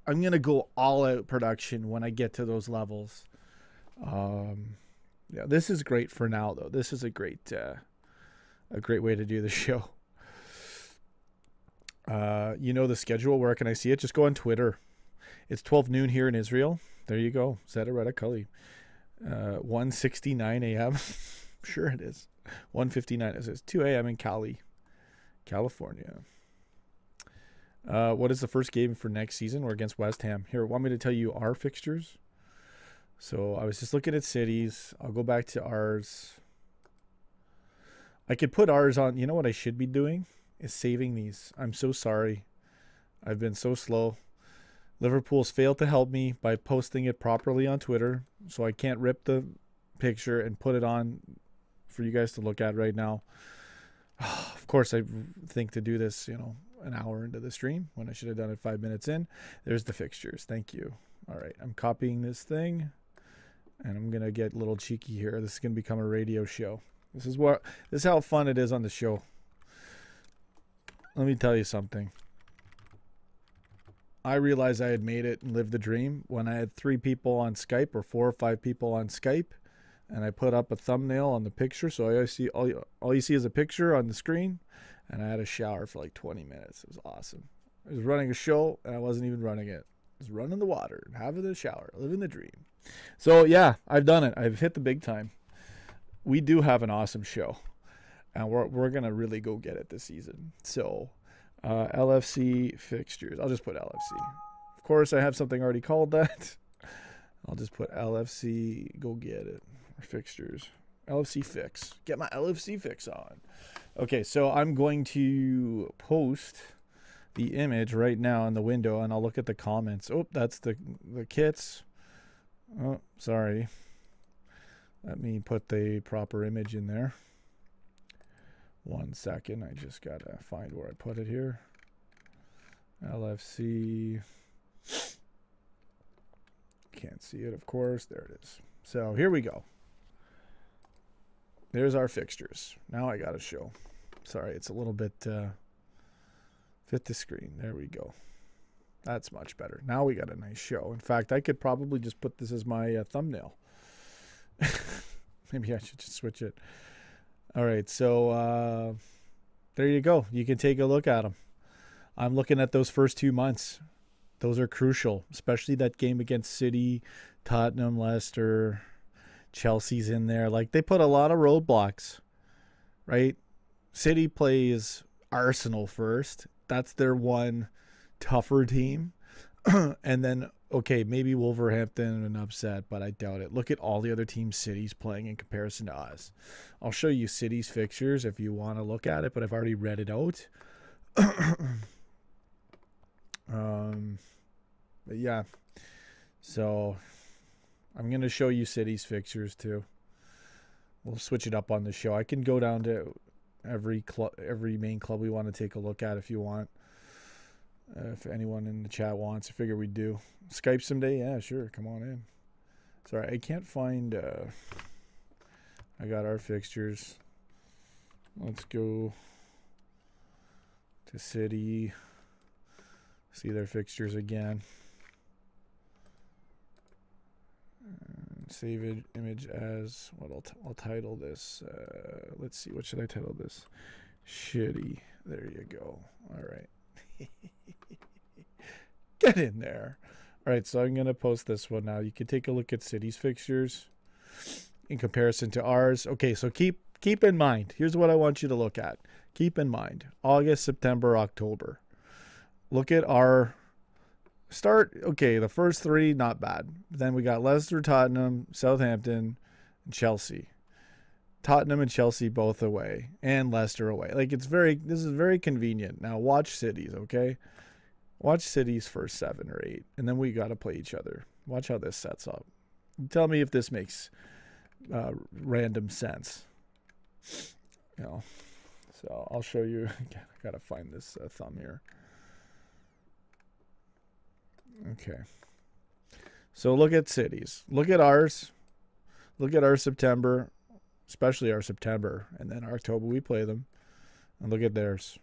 going to go all out production when I get to those levels. Yeah, this is great for now, though. This is a great way to do the show. You know the schedule. Where can I see it? Just go on Twitter. It's 12 noon here in Israel. There you go. Zeta Cully. 1:69 a.m. Sure it is. 1:59. It says 2 a.m. in Cali, California. What is the first game for next season? We're against West Ham. Here, want me to tell you our fixtures? So I was just looking at cities. I'll go back to ours. I could put ours on. You know what I should be doing? Is saving these. I'm so sorry. I've been so slow. Liverpool's failed to help me by posting it properly on Twitter, so I can't rip the picture and put it on for you guys to look at right now. Of course, I think to do this, an hour into the stream when I should have done it 5 minutes in. There's the fixtures. Thank you. All right, I'm copying this thing, and I'm gonna get a little cheeky here. This is gonna become a radio show. This is how fun it is on the show. Let me tell you something. I realized I had made it and lived the dream when I had 3 people on Skype or 4 or 5 people on Skype, and I put up a thumbnail on the picture, so all you see is a picture on the screen, and I had a shower for like 20 minutes. It was awesome. I was running a show, and I wasn't even running it. I was running the water, having a shower, living the dream. So yeah, I've done it. I've hit the big time. We do have an awesome show, and we're gonna really go get it this season. So. LFC fixtures. I'll just put LFC. Of course, I have something already called that. I'll just put LFC. Go get it. Or fixtures. LFC fix. Get my LFC fix on. Okay, so I'm going to post the image right now in the window, and I'll look at the comments. Oh, that's the kits. Oh, sorry. Let me put the proper image in there. 1 second. I just got to find where I put it here. LFC. Can't see it, of course. There it is. So here we go. There's our fixtures. Now I got to show. Sorry, it's a little bit fit the screen. There we go. That's much better. Now we got a nice show. In fact, I could probably just put this as my thumbnail. Maybe I should just switch it. All right, so there you go. You can take a look at them. I'm looking at those first 2 months. Those are crucial, especially that game against City, Tottenham, Leicester, Chelsea's in there. Like, they put a lot of roadblocks, right? City plays Arsenal first. That's their one tougher team. And then, okay, maybe Wolverhampton an upset, but I doubt it. Look at all the other teams City's playing in comparison to us. I'll show you City's fixtures if you want to look at it, but I've already read it out. But yeah, so I'm going to show you City's fixtures too. We'll switch it up on the show. I can go down to every main club we want to take a look at if you want. If anyone in the chat wants, I figure we'd do. Skype someday? Yeah, sure. Come on in. Sorry, I can't find... I got our fixtures. Let's go to City. See their fixtures again. Save image as... What I'll title this. Let's see. What should I title this? Shitty. There you go. All right. Get in there. All right, so I'm going to post this one now. You can take a look at City's fixtures in comparison to ours. Okay, so keep in mind. Here's what I want you to look at. Keep in mind. August, September, October. Look at our start. Okay, the first 3, not bad. Then we got Leicester, Tottenham, Southampton, and Chelsea. Tottenham and Chelsea both away, and Leicester away. Like, this is very convenient. Now watch City's, okay? Watch City's first 7 or 8, and then we got to play each other. Watch how this sets up. Tell me if this makes random sense. You know, so I'll show you. I gotta find this thumb here. Okay. So look at City's. Look at ours. Look at our September. Especially our September, and then October we play them. And look at theirs.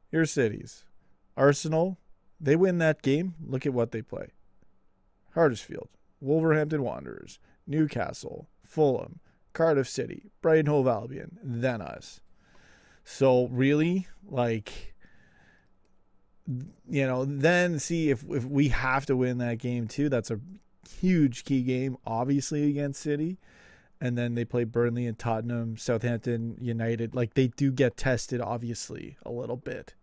Here's City's. Arsenal, they win that game. Look at what they play. Huddersfield, Wolverhampton Wanderers, Newcastle, Fulham, Cardiff City, Brighton Hove Albion, then us. So really, like, you know, then see if we have to win that game too. That's a huge key game, obviously, against City. And then they play Burnley and Tottenham, Southampton, United. Like, they do get tested, obviously, a little bit.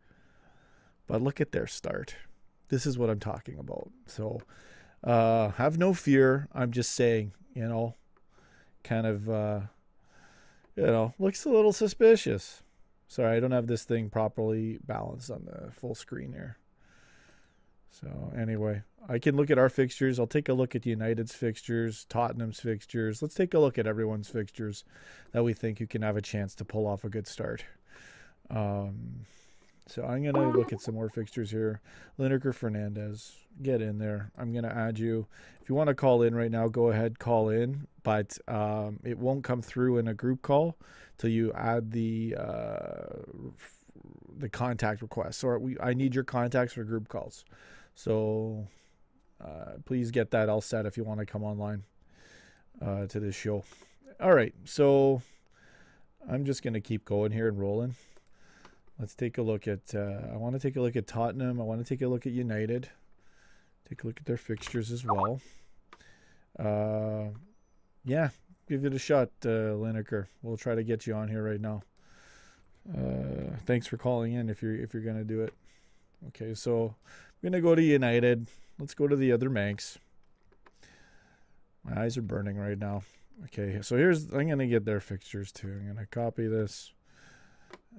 But look at their start. This is what I'm talking about. So, have no fear. I'm just saying, you know, kind of, you know, looks a little suspicious. Sorry, I don't have this thing properly balanced on the full screen here. So, anyway, I can look at our fixtures. I'll take a look at United's fixtures, Tottenham's fixtures. Let's take a look at everyone's fixtures that we think you can have a chance to pull off a good start. So I'm going to look at some more fixtures here. Lineker Fernandez, get in there. I'm going to add you. If you want to call in right now, go ahead, call in. But it won't come through in a group call till you add the contact request. So I need your contacts for group calls. So please get that all set if you want to come online to this show. All right, so I'm just going to keep going here and rolling. Let's take a look at, I want to take a look at Tottenham. I want to take a look at United. Take a look at their fixtures as well. Yeah, give it a shot, Lineker. We'll try to get you on here right now. Thanks for calling in if you're going to do it. Okay, so I'm going to go to United. Let's go to the other Manx. My eyes are burning right now. Okay, so I'm going to get their fixtures too. I'm going to copy this.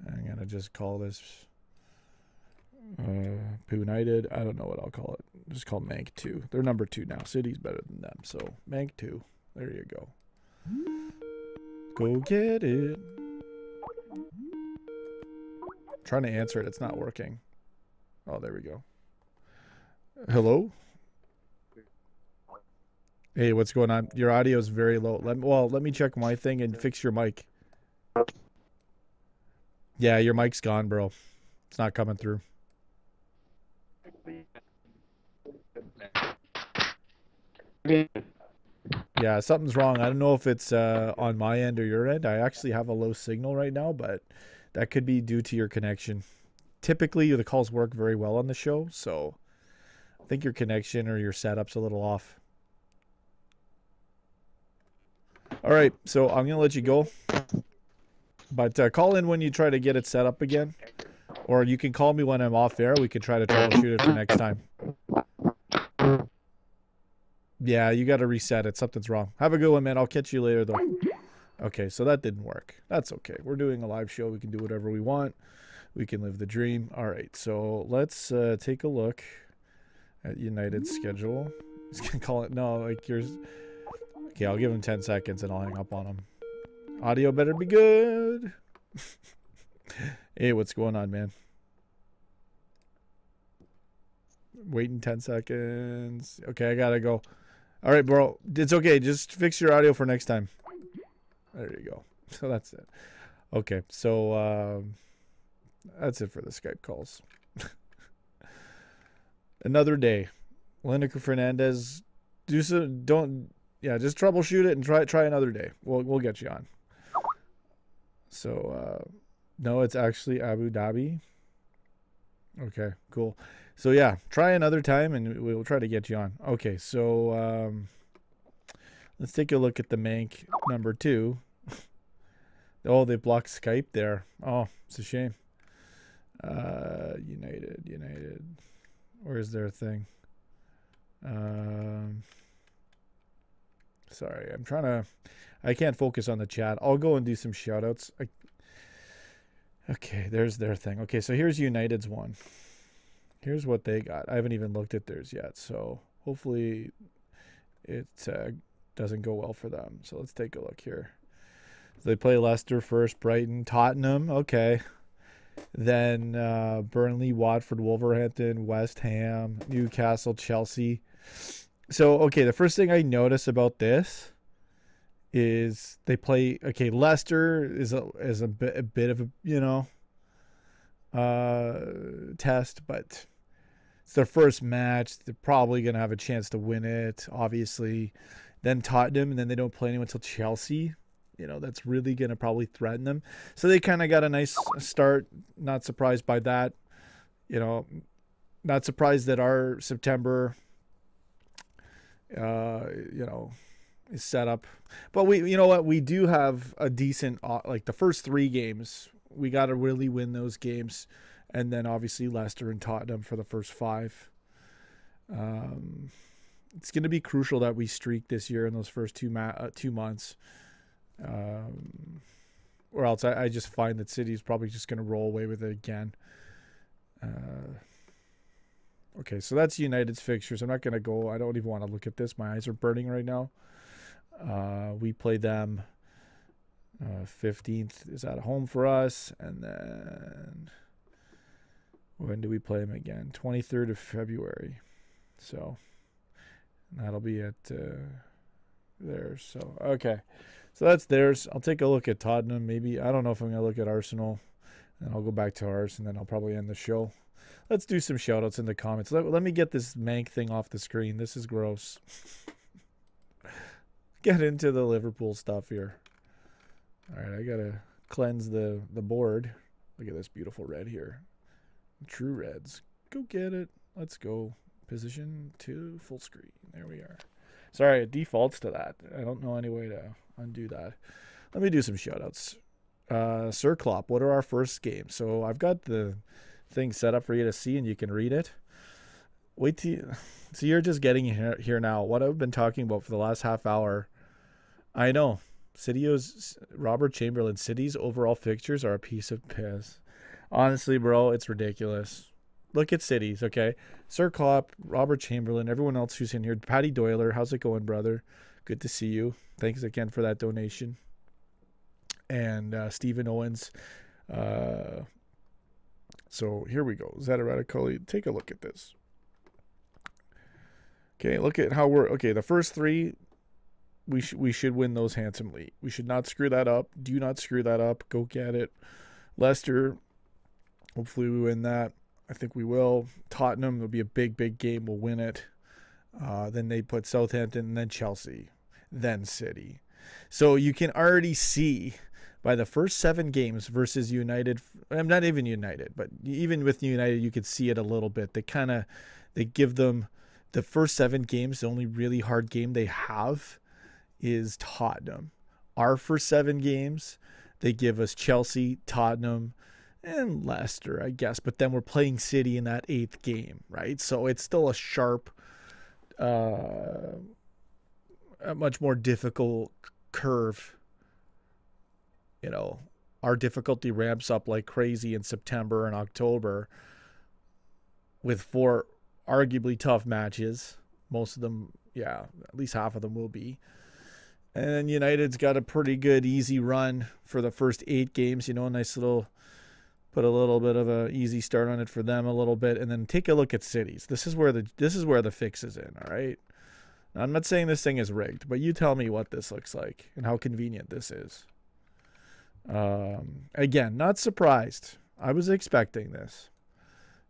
I'm going to just call this United. I don't know what I'll call it. Just call Mank 2. They're number 2 now. City's better than them. So Mank 2. There you go. Go get it. I'm trying to answer it. It's not working. Oh, there we go. Hello? Hey, what's going on? Your audio is very low. Let me check my thing and fix your mic. Yeah, your mic's gone, bro. It's not coming through. Yeah, something's wrong. I don't know if it's on my end or your end. I actually have a low signal right now, but that could be due to your connection. Typically, the calls work very well on the show, so I think your connection or your setup's a little off. All right, so I'm going to let you go. But call in when you try to get it set up again. Or you can call me when I'm off air. We can try to troubleshoot it for next time. Yeah, you got to reset it. Something's wrong. Have a good one, man. I'll catch you later, though. Okay, so that didn't work. That's okay. We're doing a live show. We can do whatever we want. We can live the dream. All right, so let's take a look at United's schedule. He's going to call it. No, like yours. Okay, I'll give him 10 seconds and I'll hang up on him. Audio better be good. Hey, what's going on, man? Waiting 10 seconds. Okay, I gotta go. All right, bro. It's okay. Just fix your audio for next time. There you go. So that's it. Okay, so that's it for the Skype calls. Another day. Lineker Fernandez. Just troubleshoot it and try another day. We'll get you on. So no, it's actually Abu Dhabi. Okay, cool. So yeah, try another time and we'll try to get you on. Okay, so let's take a look at the Mank number 2. Oh, they blocked Skype there. Oh, it's a shame. United. Where's their thing? Sorry, I can't focus on the chat. I'll go and do some shout outs. Okay, there's their thing. Okay, so here's United's one. Here's what they got. I haven't even looked at theirs yet, so hopefully it doesn't go well for them. So let's take a look here. So they play Leicester first, Brighton, Tottenham. Okay. Then Burnley, Watford, Wolverhampton, West Ham, Newcastle, Chelsea. So, okay, the first thing I notice about this is they play, okay, Leicester is a bit of a, test, but it's their first match. They're probably going to have a chance to win it, obviously. Then Tottenham, and then they don't play anyone until Chelsea. That's really going to probably threaten them. So they kind of got a nice start. Not surprised by that. Not surprised that our September is set up. But we do have a decent, like the first 3 games, we got to really win those games. And then obviously Leicester and Tottenham for the first 5. It's going to be crucial that we streak this year in those first 2 months. Or else I just find that City's probably just going to roll away with it again. Okay, so that's United's fixtures. I'm not going to go. I don't even want to look at this. My eyes are burning right now. We play them 15th is at home for us. And then when do we play them again? 23rd of February. So that'll be at there. So, okay. So that's theirs. I'll take a look at Tottenham. Maybe. I don't know if I'm going to look at Arsenal. And I'll go back to ours. And then I'll probably end the show. Let's do some shout-outs in the comments. Let me get this Mank thing off the screen. This is gross. Get into the Liverpool stuff here. All right, I got to cleanse the board. Look at this beautiful red here. True reds. Go get it. Let's go. Position to full screen. There we are. Sorry, it defaults to that. I don't know any way to undo that. Let me do some shout-outs. Sir Klopp, what are our first games? So I've got the thing set up for you to see and you can read it. Wait till so you're just getting here now. What I've been talking about for the last half hour. I know. Robert Chamberlain, City's overall fixtures are a piece of piss. Honestly, bro, it's ridiculous. Look at City's, okay? Sir Klopp, Robert Chamberlain, everyone else who's in here. Paddy Doyler, how's it going, brother? Good to see you. Thanks again for that donation. And Stephen Owens. So here we go. Zeta Radicoli, take a look at this. Okay, look at how we're okay. The first three, we should win those handsomely. We should not screw that up. Do not screw that up. Go get it. Leicester, hopefully we win that. I think we will. Tottenham, it'll be a big game. We'll win it. Then they put Southampton, and then Chelsea, then City. So you can already see by the first 7 games versus United. I'm not even United, but even with United, you could see it a little bit. They give them the first 7 games. The only really hard game they have is Tottenham. Our first 7 games, they give us Chelsea, Tottenham, and Leicester, I guess. But then we're playing City in that 8th game, right? So it's still a sharp, a much more difficult curve. You know, our difficulty ramps up like crazy in September and October with 4 arguably tough matches. Most of them, yeah, at least half of them will be. And then United's got a pretty good easy run for the first 8 games. You know, a nice little, put a little bit of a easy start on it for them a little bit. And then take a look at Cities. This is where the fix is in, all right? Now, I'm not saying this thing is rigged, but you tell me what this looks like and how convenient this is. Again, not surprised. I was expecting this.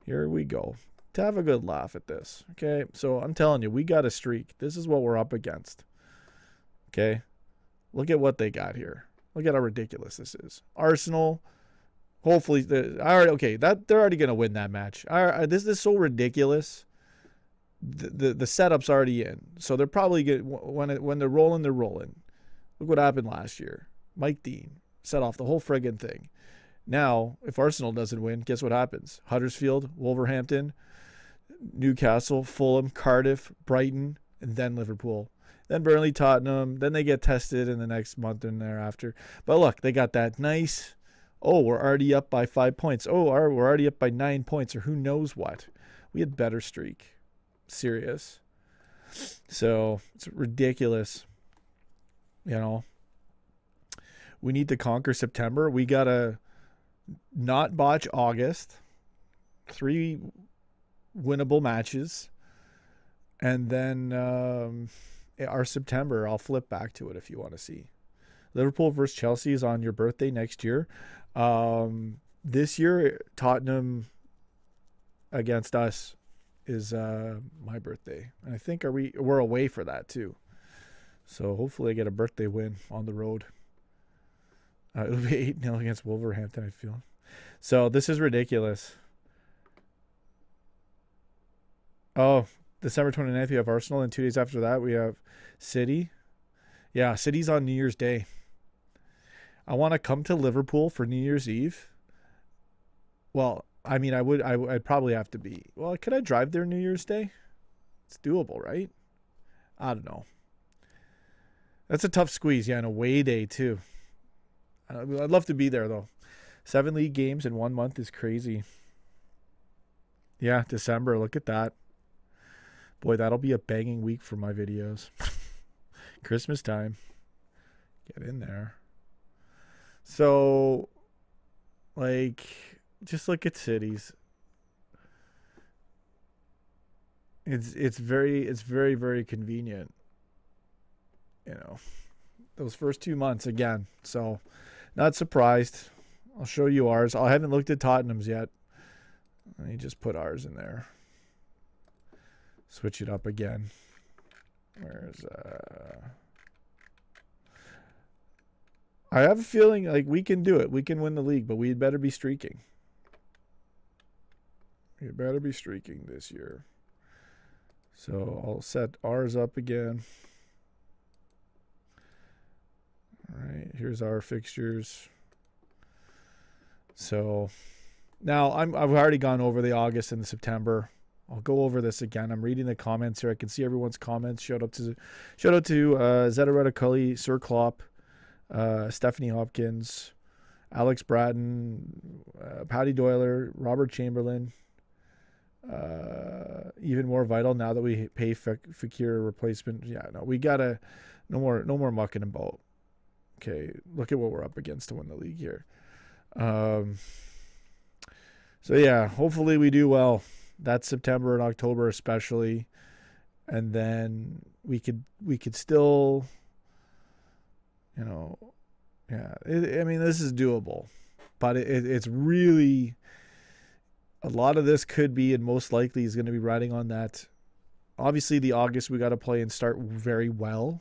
Here we go. To have a good laugh at this. Okay, so I'm telling you, we got a streak. This is what we're up against. Okay, look at what they got here. Look at how ridiculous this is. Arsenal, hopefully, they're already going to win that match. This is so ridiculous. The setup's already in, so they're probably good when they're rolling. They're rolling. Look what happened last year. Mike Dean set off the whole friggin' thing. Now, if Arsenal doesn't win, guess what happens? Huddersfield, Wolverhampton, Newcastle, Fulham, Cardiff, Brighton, and then Liverpool. Then Burnley, Tottenham. Then they get tested in the next month and thereafter. But look, they got that nice, we're already up by 5 points. We're already up by 9 points, or who knows what. We had better streak. Serious. So, it's ridiculous. You know. We need to conquer September. We got to not botch August. 3 winnable matches. And then our September, I'll flip back to it if you want to see. Liverpool versus Chelsea is on your birthday next year. This year, Tottenham against us is my birthday. And I think we're away for that too. So hopefully I get a birthday win on the road. It'll be 8-0 against Wolverhampton, I feel. So this is ridiculous. Oh, December 29th, we have Arsenal. And 2 days after that, we have City. Yeah, City's on New Year's Day. I want to come to Liverpool for New Year's Eve. Well, I mean, I'd probably have to be. Well, could I drive there New Year's Day? It's doable, right? I don't know. That's a tough squeeze. Yeah, an away day, too. I'd love to be there, though. 7 league games in 1 month is crazy. Yeah, December. Look at that. Boy, that'll be a banging week for my videos. Christmas time. Get in there. So, like, just look at cities. It's very, very convenient. You know, those first 2 months again. So, not surprised. I'll show you ours. I haven't looked at Tottenham's yet. Let me just put ours in there. Switch it up again. Where's I have a feeling like we can do it. We can win the league, but we'd better be streaking. We better be streaking this year. So I'll set ours up again. All right, here's our fixtures. So now I've already gone over the August and the September. I'll go over this again. I'm reading the comments here. I can see everyone's comments. Shout out to Zetaretta Cully, Sir Klopp, Stephanie Hopkins, Alex Bratton, Patty Doyler, Robert Chamberlain. Even more vital now that we pay Fekir replacement. Yeah, no, we gotta no more mucking about. Okay, look at what we're up against to win the league here. So yeah, hopefully we do well. That's September and October especially. and then we could still, you know, yeah. I mean, this is doable, but it's really, a lot of this could be, and most likely is going to be riding on that. Obviously, the August we got to play and start very well,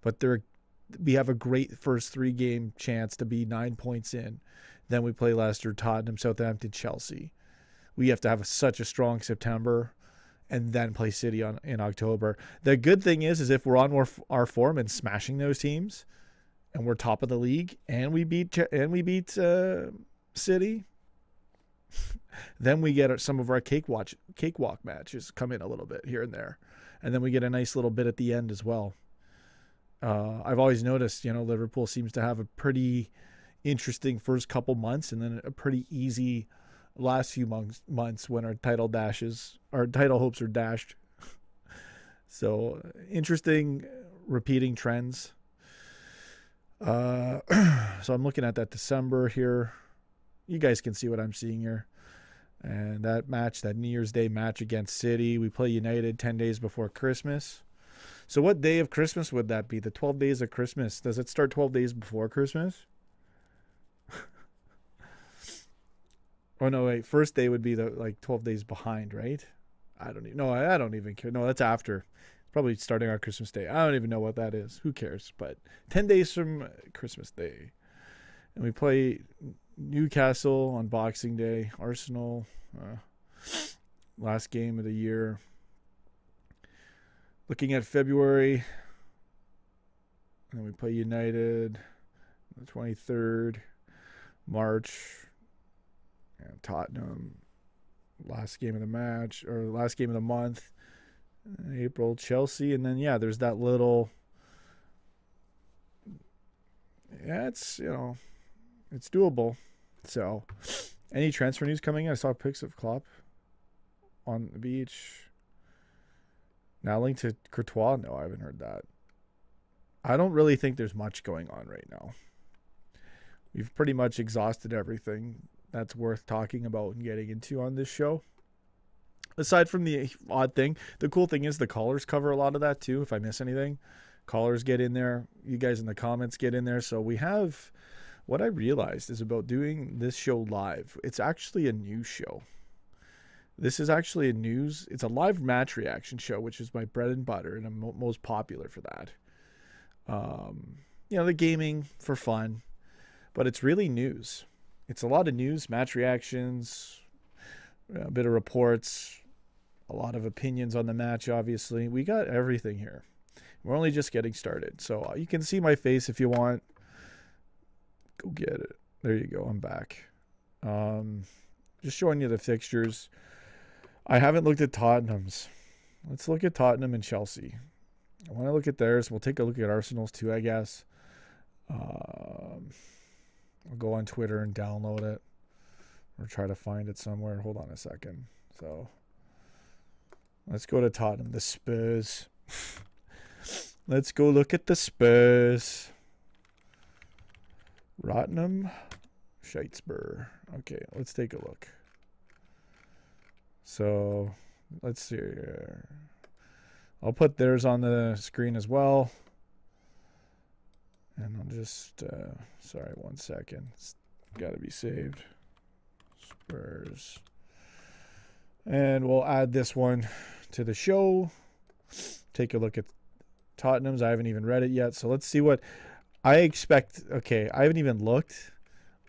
but we have a great first 3-game chance to be 9 points in. Then we play Leicester, Tottenham, Southampton, Chelsea. We have to have such a strong September, and then play City in October. The good thing is if we're on our form and smashing those teams, and we're top of the league, and we beat City, then we get some of our cakewalk matches come in a little bit here and there, and then we get a nice little bit at the end as well. I've always noticed, Liverpool seems to have a pretty interesting first couple months, and then a pretty easy last few months when our title hopes are dashed. So interesting repeating trends. So I'm looking at that December here. You guys can see what I'm seeing here. And that New Year's Day match against City, we play United 10 days before Christmas. So what day of Christmas would that be? The 12 days of Christmas. Does it start 12 days before Christmas? Oh, no, wait. First day would be 12 days behind, right? I don't even care. No, that's after. Probably starting on Christmas Day. I don't even know what that is. Who cares? But 10 days from Christmas Day. And we play Newcastle on Boxing Day. Arsenal, last game of the year. Looking at February. And we play United the 23rd. March. And Tottenham, last game of the match, or last game of the month. April, Chelsea, and then there's that little. Yeah, it's it's doable. So, any transfer news coming in? I saw pics of Klopp on the beach. Now linked to Courtois. No, I haven't heard that. I don't really think there's much going on right now. We've pretty much exhausted everything that's worth talking about and getting into on this show. Aside from the odd thing, the cool thing is the callers cover a lot of that too. If I miss anything, callers get in there. You guys in the comments get in there. So we have, what I realized is about doing this show live. It's actually a news show. This is actually it's a live match reaction show, which is my bread and butter, and I'm most popular for that. The gaming for fun, but it's really news. It's a lot of news, match reactions, a bit of reports, a lot of opinions on the match, obviously. We got everything here. We're only just getting started. So you can see my face if you want. Go get it. There you go. I'm back. Just showing you the fixtures. I haven't looked at Tottenham's. Let's look at Tottenham and Chelsea. I want to look at theirs. We'll take a look at Arsenal's too, I guess. I'll go on Twitter and download it or try to find it somewhere. Hold on a second. So let's go to Tottenham, the Spurs. Let's go look at the Spurs. Rottenham, Scheitzer. Okay, let's take a look. So let's see here. I'll put theirs on the screen as well. And I'll just, sorry, 1 second. It's got to be saved. Spurs. And we'll add this one to the show. Take a look at Tottenham's. I haven't even read it yet. So let's see what I expect. Okay, I haven't even looked.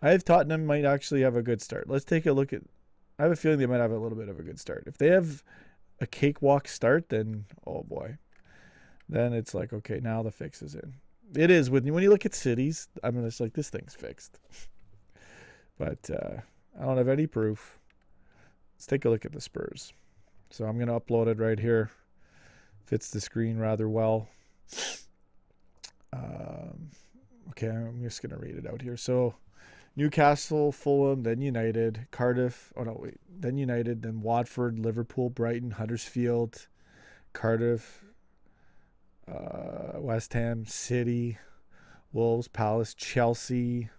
I have Tottenham might actually have a good start. Let's take a look at, I have a feeling they might have a little bit of a good start. If they have a cakewalk start, then, oh boy. Then it's like, okay, now the fix is in. It is. When you look at cities, I'm just like, this thing's fixed. But I don't have any proof. Let's take a look at the Spurs. So I'm going to upload it right here. Fits the screen rather well. Okay, I'm just going to read it out here. So Newcastle, Fulham, then United, Cardiff. Oh, no, wait. Then United, then Watford, Liverpool, Brighton, Huddersfield, Cardiff, West Ham, City, Wolves, Palace, Chelsea.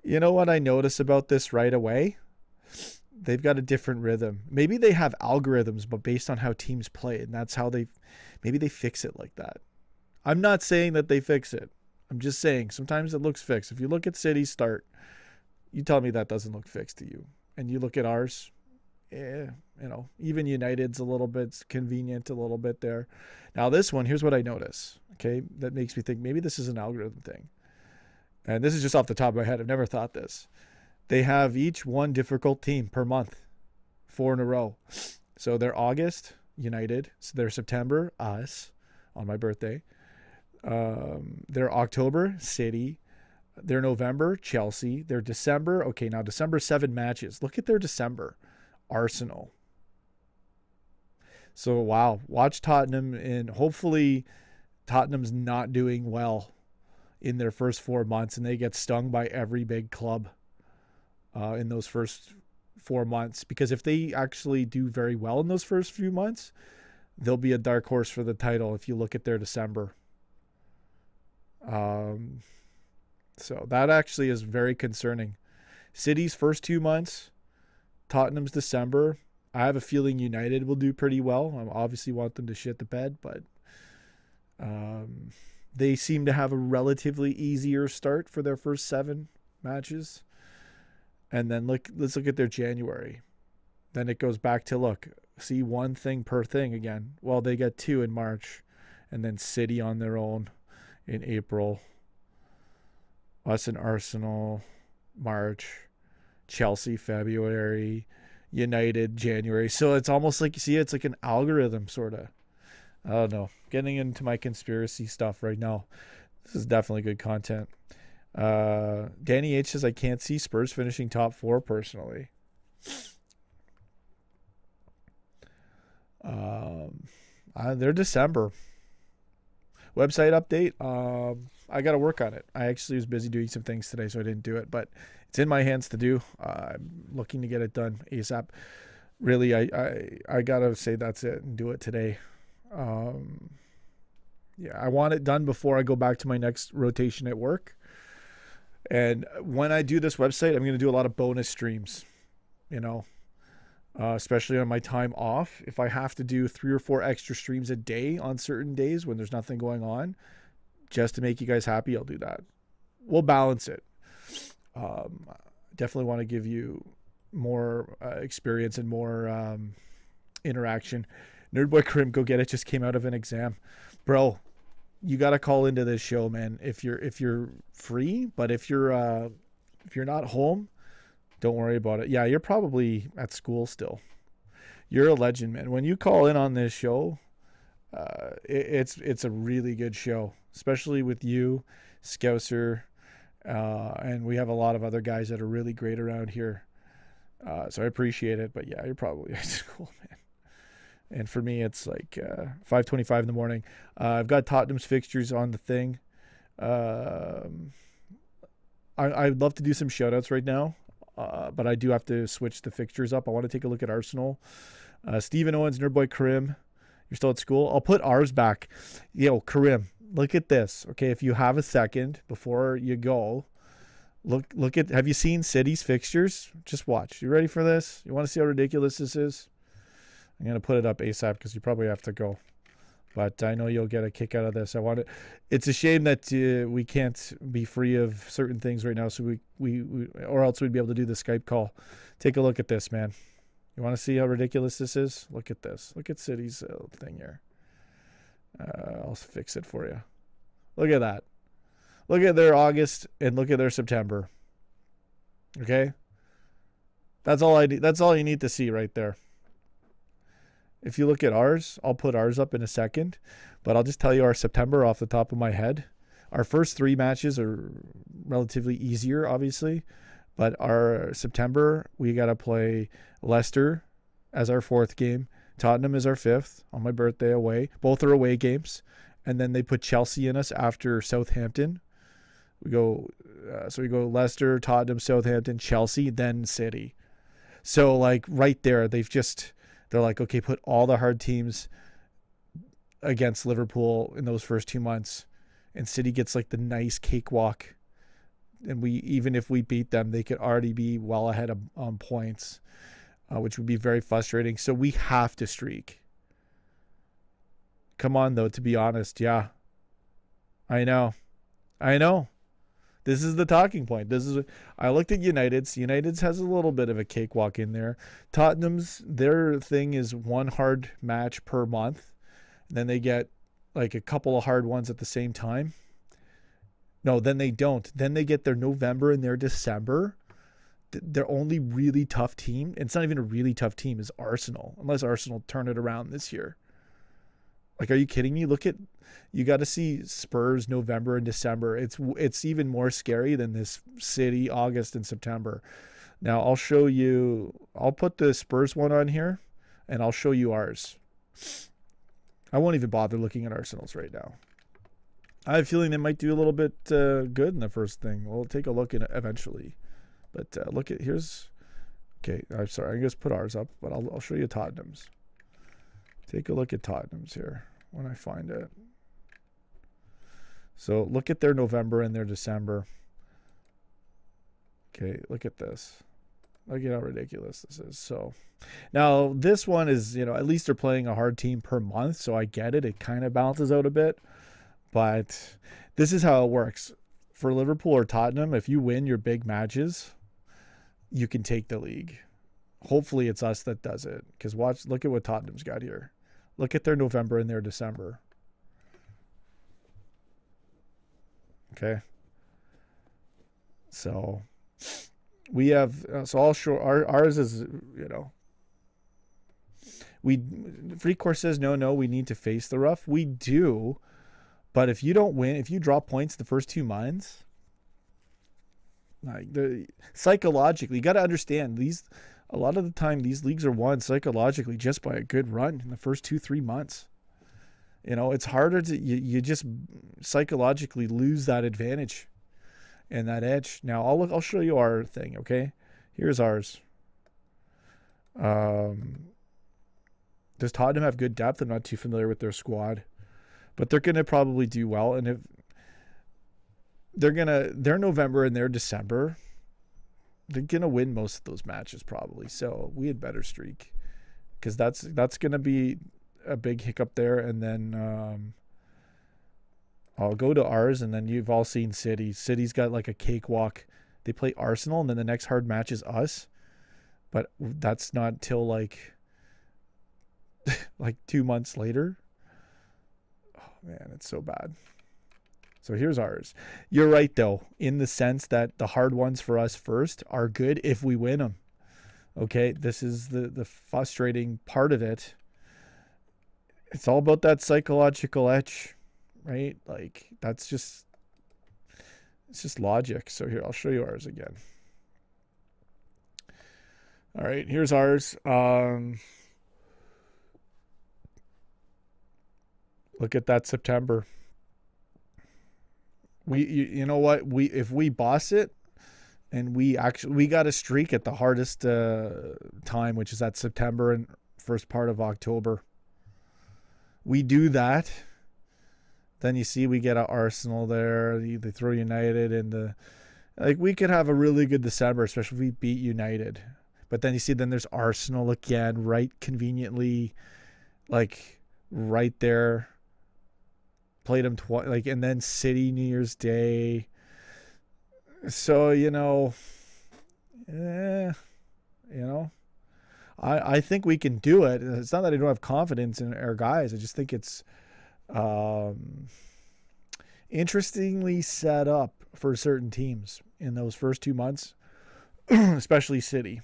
You know what I notice about this right away? They've got a different rhythm. Maybe they have algorithms, but based on how teams play, and that's how maybe they fix it like that. I'm not saying that they fix it. I'm just saying sometimes it looks fixed. If you look at City's start, you tell me that doesn't look fixed to you. And you look at ours, even United's a little bit convenient, a little bit there. Now this one, here's what I notice, okay, that makes me think maybe this is an algorithm thing. And this is just off the top of my head. I've never thought this. They have each one difficult team per month, 4 in a row. So they're August, United. So they're September, us, on my birthday. They're October, City. They're November, Chelsea. They're December. Okay, now December, 7 matches. Look at their December. Arsenal. So, wow. Watch Tottenham, and hopefully Tottenham's not doing well in their first 4 months, and they get stung by every big club in those first 4 months. Because if they actually do very well in those first few months, they'll be a dark horse for the title if you look at their December. So that actually is very concerning. City's first 2 months, Tottenham's December. I have a feeling United will do pretty well. I obviously want them to shit the bed, but they seem to have a relatively easier start for their first 7 matches. And then let's look at their January. Then it goes back to see one thing per thing again. Well, they get 2 in March, and then City on their own in April. Us and Arsenal, March. Chelsea, February. United, January. So it's almost like, it's like an algorithm, sort of. I don't know. Getting into my conspiracy stuff right now. This is definitely good content. Danny H says, I can't see Spurs finishing top 4 personally. They're December. Website update. I got to work on it. I actually was busy doing some things today, so I didn't do it, but it's in my hands to do. I'm looking to get it done ASAP. Really, I got to say that's it and do it today. I want it done before I go back to my next rotation at work. And when I do this website, I'm going to do a lot of bonus streams, especially on my time off. If I have to do 3 or 4 extra streams a day on certain days when there's nothing going on, just to make you guys happy, I'll do that. We'll balance it. Definitely want to give you more experience and more interaction. Nerdboy Krim, go get it. Just came out of an exam, bro. You got to call into this show, man. If you're free, but if you're not home, don't worry about it. Yeah, you're probably at school still. You're a legend, man. When you call in on this show, it's a really good show, especially with you, Scouser, and we have a lot of other guys that are really great around here. So I appreciate it. But yeah, you're probably at school, man. And for me, it's like 5:25 in the morning. I've got Tottenham's fixtures on the thing. I'd love to do some shout-outs right now, but I do have to switch the fixtures up. I want to take a look at Arsenal. Stephen Owens, Nerdboy Karim, you're still at school? I'll put ours back. Karim, look at this. Okay, if you have a second before you go, look at, have you seen City's fixtures? Just watch. You ready for this? You want to see how ridiculous this is? I'm going to put it up ASAP because you probably have to go. But I know you'll get a kick out of this. It's a shame that we can't be free of certain things right now. So we or else we'd be able to do the Skype call. Take a look at this, man. You want to see how ridiculous this is? Look at this. Look at City's thing here. I'll fix it for you. Look at that. Look at their August and look at their September. Okay? That's all I need. That's all you need to see right there. If you look at ours, I'll put ours up in a second, but I'll just tell you our September off the top of my head. Our first 3 matches are relatively easier, obviously, but our September, we got to play Leicester as our 4th game. Tottenham is our 5th on my birthday away. Both are away games. And then they put Chelsea in us after Southampton. We go Leicester, Tottenham, Southampton, Chelsea, then City. So like right there, they're like, okay, put all the hard teams against Liverpool in those first 2 months. And City gets like the nice cakewalk. And even if we beat them, they could already be well ahead on points. which would be very frustrating. So we have to streak. Come on, though, to be honest. Yeah. I know. This is the talking point. I looked at United's. United's has a little bit of a cakewalk in there. Tottenham's, their thing is one hard match per month. And then they get like a couple of hard ones at the same time. No, then they don't. Then they get their November and their December. Their only really tough team, it's not even a really tough team, is Arsenal. Unless Arsenal turn it around this year. Like, are you kidding me? You got to see Spurs November and December. It's even more scary than this City August and September. Now I'll show you. I'll put the Spurs one on here, and I'll show you ours. I won't even bother looking at Arsenal's right now. I have a feeling they might do a little bit good in the first thing. We'll take a look at it eventually. But look at here's. Okay, I'm sorry. I just put ours up, but I'll show you Tottenham's. Take a look at Tottenham's here when I find it. So look at their November and their December. Okay, look at this. Look at how ridiculous this is. So now this one is, at least they're playing a hard team per month, so I get it. It kind of balances out a bit. But this is how it works. For Liverpool or Tottenham, if you win your big matches, you can take the league. Hopefully it's us that does it. Because look at what Tottenham's got here. Look at their November and their December. Okay. So we have, so I'll show ours is, Free Course says, no, we need to face the rough. We do. But if you don't win, if you drop points the first 2 months, psychologically, you got to understand a lot of the time these leagues are won psychologically just by a good run in the first 2-3 months. It's harder to, you just psychologically lose that advantage and that edge. Now I'll show you our thing. Okay. Here's ours. Does Tottenham have good depth? I'm not too familiar with their squad, but they're going to probably do well. And if their November and their December, they're going to win most of those matches probably. So we had better streak, because that's going to be a big hiccup there. And then I'll go to ours, and then you've all seen City. City's got like a cakewalk. They play Arsenal, and then the next hard match is us. But that's not till like 2 months later. Oh man, it's so bad. So here's ours. You're right, though, in the sense that the hard ones for us first are good if we win them. Okay, this is the frustrating part of it. It's all about that psychological edge, right? Like, it's just logic. So here, I'll show you ours again. All right, here's ours. Look at that September. You know what? If we boss it, and we got a streak at the hardest time, which is that September and first part of October. We do that, then you see we get an Arsenal there. They throw United in we could have a really good December, especially if we beat United. But then you see, then there's Arsenal again, right conveniently, right there. Played them twice, and then City New Year's Day. So I think we can do it. It's not that I don't have confidence in our guys. I just think it's interestingly set up for certain teams in those first 2 months, especially City.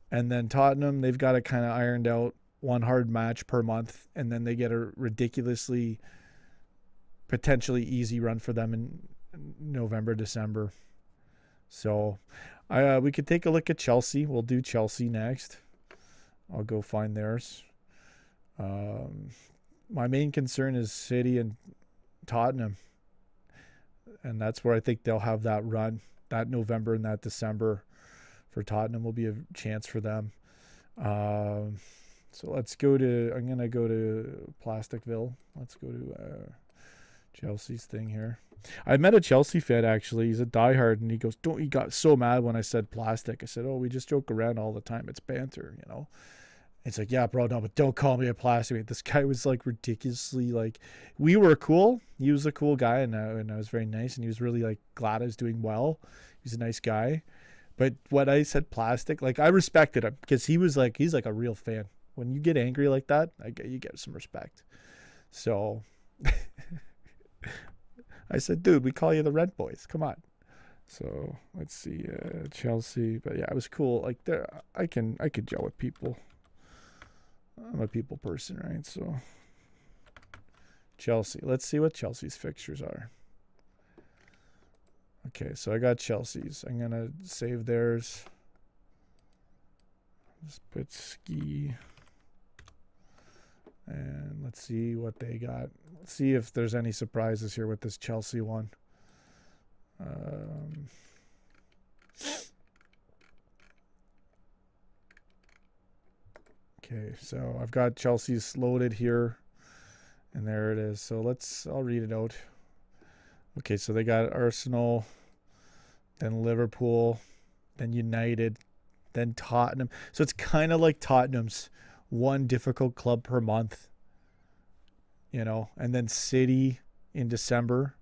And then Tottenham, they've got it kind of ironed out. One hard match per month, and then they get a ridiculously, potentially easy run for them in November, December. So we could take a look at Chelsea. We'll do Chelsea next. I'll go find theirs. My main concern is City and Tottenham, and that's where I think they'll have that run. That November and that December for Tottenham will be a chance for them. So let's go to, I'm going to go to Plasticville. Let's go to Chelsea's thing here. I met a Chelsea fan, actually. He's a diehard, and he goes, "Don't." He got so mad when I said plastic. I said, "Oh, we just joke around all the time. It's banter, you know." It's like, "Yeah, bro, no, but don't call me a plastic." This guy was like ridiculously like, we were cool. He was a cool guy, and I was very nice, and he was really like glad I was doing well. He's a nice guy. But when I said plastic, like, I respected him because he's like a real fan. When you get angry like that, you get some respect. So I said, "Dude, we call you the Red Boys. Come on." So let's see, Chelsea. But yeah, it was cool. Like, there, I could gel with people. I'm a people person, right? So Chelsea. Let's see what Chelsea's fixtures are. Okay, so I got Chelsea's. I'm gonna save theirs. Just put ski. And let's see what they got. Let's see if there's any surprises here with this Chelsea one. Okay, so I've got Chelsea's loaded here. And there it is. So I'll read it out. Okay, so they got Arsenal, then Liverpool, then United, then Tottenham. So it's kind of like Tottenham's one difficult club per month, you know, and then City in December.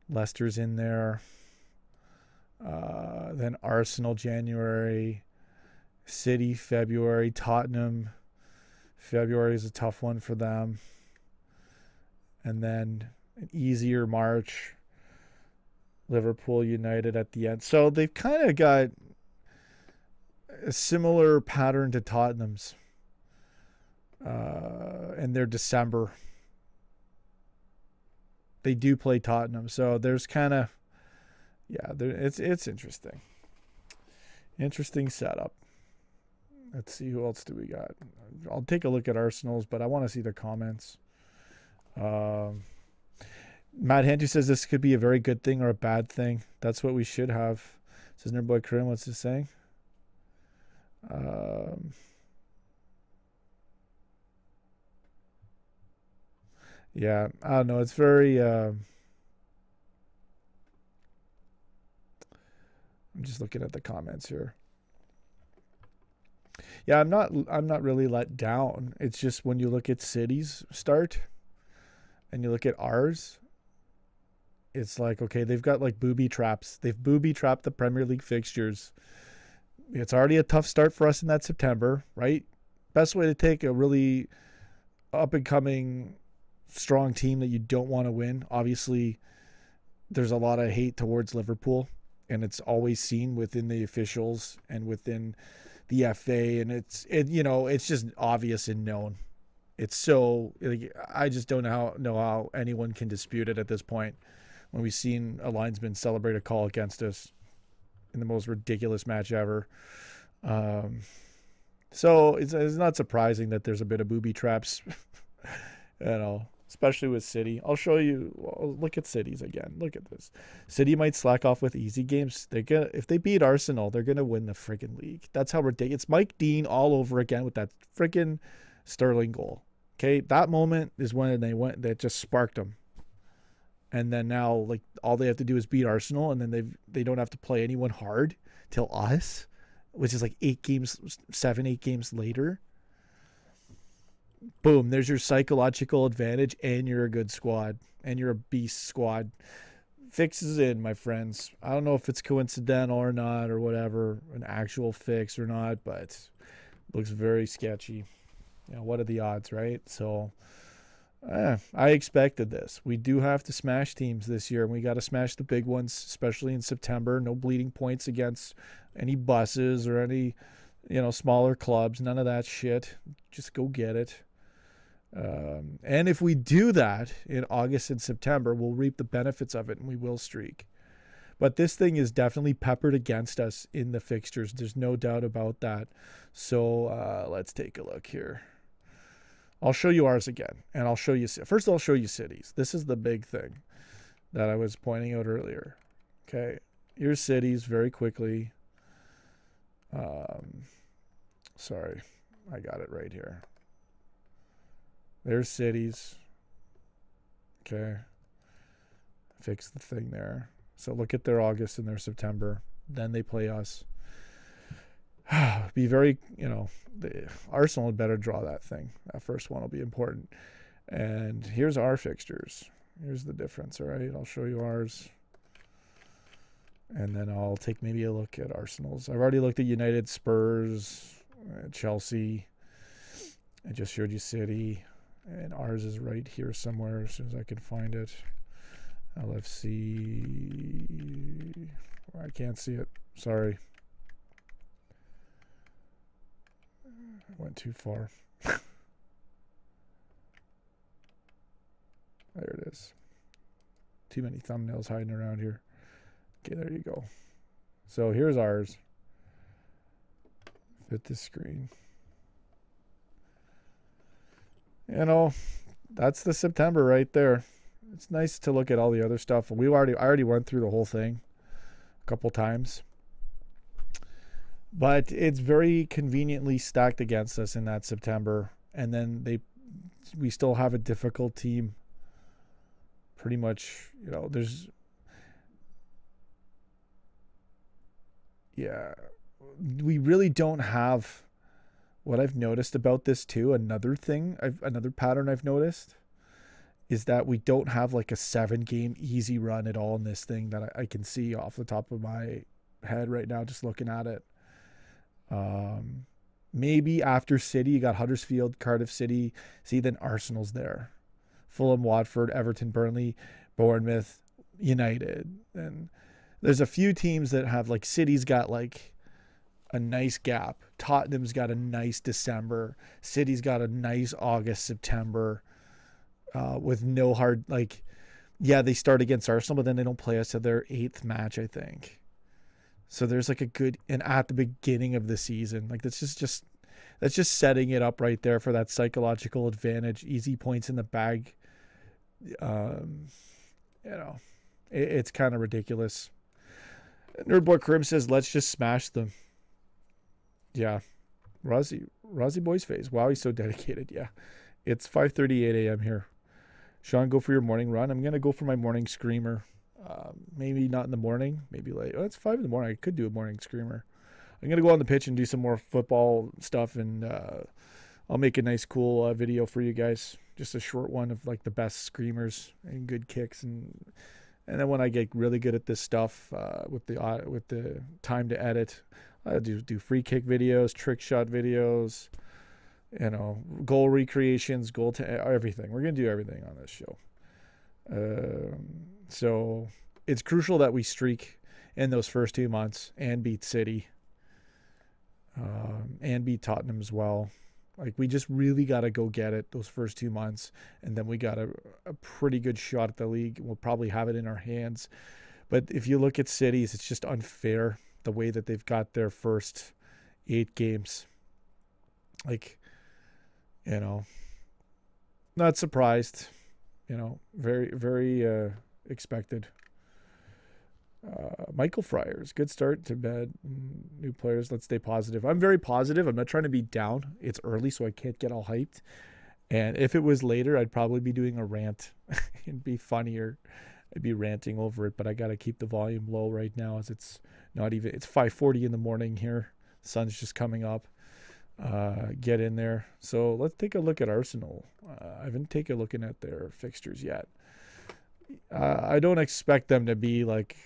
Leicester's in there. Then Arsenal January, City February, Tottenham. February is a tough one for them. And then an easier March, Liverpool United at the end. So they've kind of got a similar pattern to Tottenham's in their December. They do play Tottenham. So there's kind of, yeah, it's interesting. Interesting setup. Let's see, who else do we got? I'll take a look at Arsenal's, but I want to see the comments. Matt Henry says this could be a very good thing or a bad thing. That's what we should have. Says their boy Karim, what's he saying? Yeah, I don't know. It's very. I'm just looking at the comments here. Yeah, I'm not really let down. It's just when you look at City's start and you look at ours, it's like, okay, they've got like booby traps. They've booby trapped the Premier League fixtures. It's already a tough start for us in that September, right? Best way to take a really up and coming strong team that you don't want to win. Obviously, there's a lot of hate towards Liverpool, and it's always seen within the officials and within the FA, and it's just obvious and known. It's so, like, I just don't know how anyone can dispute it at this point when we've seen a linesman celebrate a call against us in the most ridiculous match ever. So it's not surprising that there's a bit of booby traps, especially with City. I'll show you. Look at City's again. Look at this. City might slack off with easy games. If they beat Arsenal, they're gonna win the friggin' league. That's how ridiculous. It's Mike Dean all over again with that friggin' Sterling goal. Okay, that moment is when that just sparked them. And then now, like, all they have to do is beat Arsenal, and then they don't have to play anyone hard till us, which is like 8 games later. Boom, there's your psychological advantage, and you're a good squad, and you're a beast squad. Fix is in, my friends. I don't know if it's coincidental or not, or whatever, an actual fix or not, but it looks very sketchy. What are the odds, right? So I expected this. We do have to smash teams this year, and we got to smash the big ones, especially in September. No bleeding points against any buses or any, smaller clubs. None of that shit. Just go get it. And if we do that in August and September, we'll reap the benefits of it, and we will streak. But this thing is definitely peppered against us in the fixtures. There's no doubt about that. So let's take a look here. I'll show you ours again, and I'll show you. First, I'll show you Cities. This is the big thing that I was pointing out earlier. Okay, here's Cities very quickly. Sorry, I got it right here. There's Cities. Okay. fix the thing there. So look at their August and their September. Then they play us. Be very, the Arsenal had better draw that thing. That first one will be important. And here's our fixtures. Here's the difference, all right? I'll show you ours. And then I'll take maybe a look at Arsenal's. I've already looked at United, Spurs, Chelsea. I just showed you City. And ours is right here somewhere as soon as I can find it. LFC. I can't see it. Sorry. I went too far. There it is. Too many thumbnails hiding around here. Okay, there you go. So here's ours. Fit the screen. That's the September right there. It's nice to look at all the other stuff. I already went through the whole thing a couple times. But it's very conveniently stacked against us in that September. And then we still have a difficult team. Pretty much, we really don't have what I've noticed about this too. Another pattern I've noticed is that we don't have like a 7-game easy run at all in this thing that I can see off the top of my head right now, just looking at it. Maybe after City, you got Huddersfield, Cardiff City. See, then Arsenal's there. Fulham, Watford, Everton, Burnley, Bournemouth, United. And there's a few teams that have, like, City's got like a nice gap. Tottenham's got a nice December. City's got a nice August, September, with no hard, they start against Arsenal, but then they don't play us to their 8th match, I think. So there's like a good, and at the beginning of the season, like that's just setting it up right there for that psychological advantage, easy points in the bag. It's kind of ridiculous. Nerdboy Krim says, let's just smash them. Yeah. Rozzy Boy's face. Wow, he's so dedicated. Yeah. It's 5:38 a.m. here. Sean, go for your morning run. I'm going to go for my morning screamer. Maybe not in the morning, maybe late. Oh, it's 5 in the morning. I could do a morning screamer. I'm going to go on the pitch and do some more football stuff, and I'll make a nice, cool video for you guys. Just a short one of like the best screamers and good kicks, and then when I get really good at this stuff with the time to edit, I do free kick videos, trick shot videos, goal recreations, everything. We're gonna do everything on this show. So it's crucial that we streak in those first 2 months and beat City, and beat Tottenham as well. Like, we just really got to go get it those first 2 months, and then we got a pretty good shot at the league. We'll probably have it in our hands. But if you look at Cities, it's just unfair the way that they've got their first 8 games. Not surprised. Very, very expected. Michael Fryers, good start to bed. New players, let's stay positive. I'm very positive. I'm not trying to be down. It's early, so I can't get all hyped. And if it was later, I'd probably be doing a rant. It'd be funnier. I'd be ranting over it, but I got to keep the volume low right now, as it's 5:40 in the morning here. Sun's just coming up. Get in there. So let's take a look at Arsenal. I haven't taken a look at their fixtures yet. I don't expect them to be like,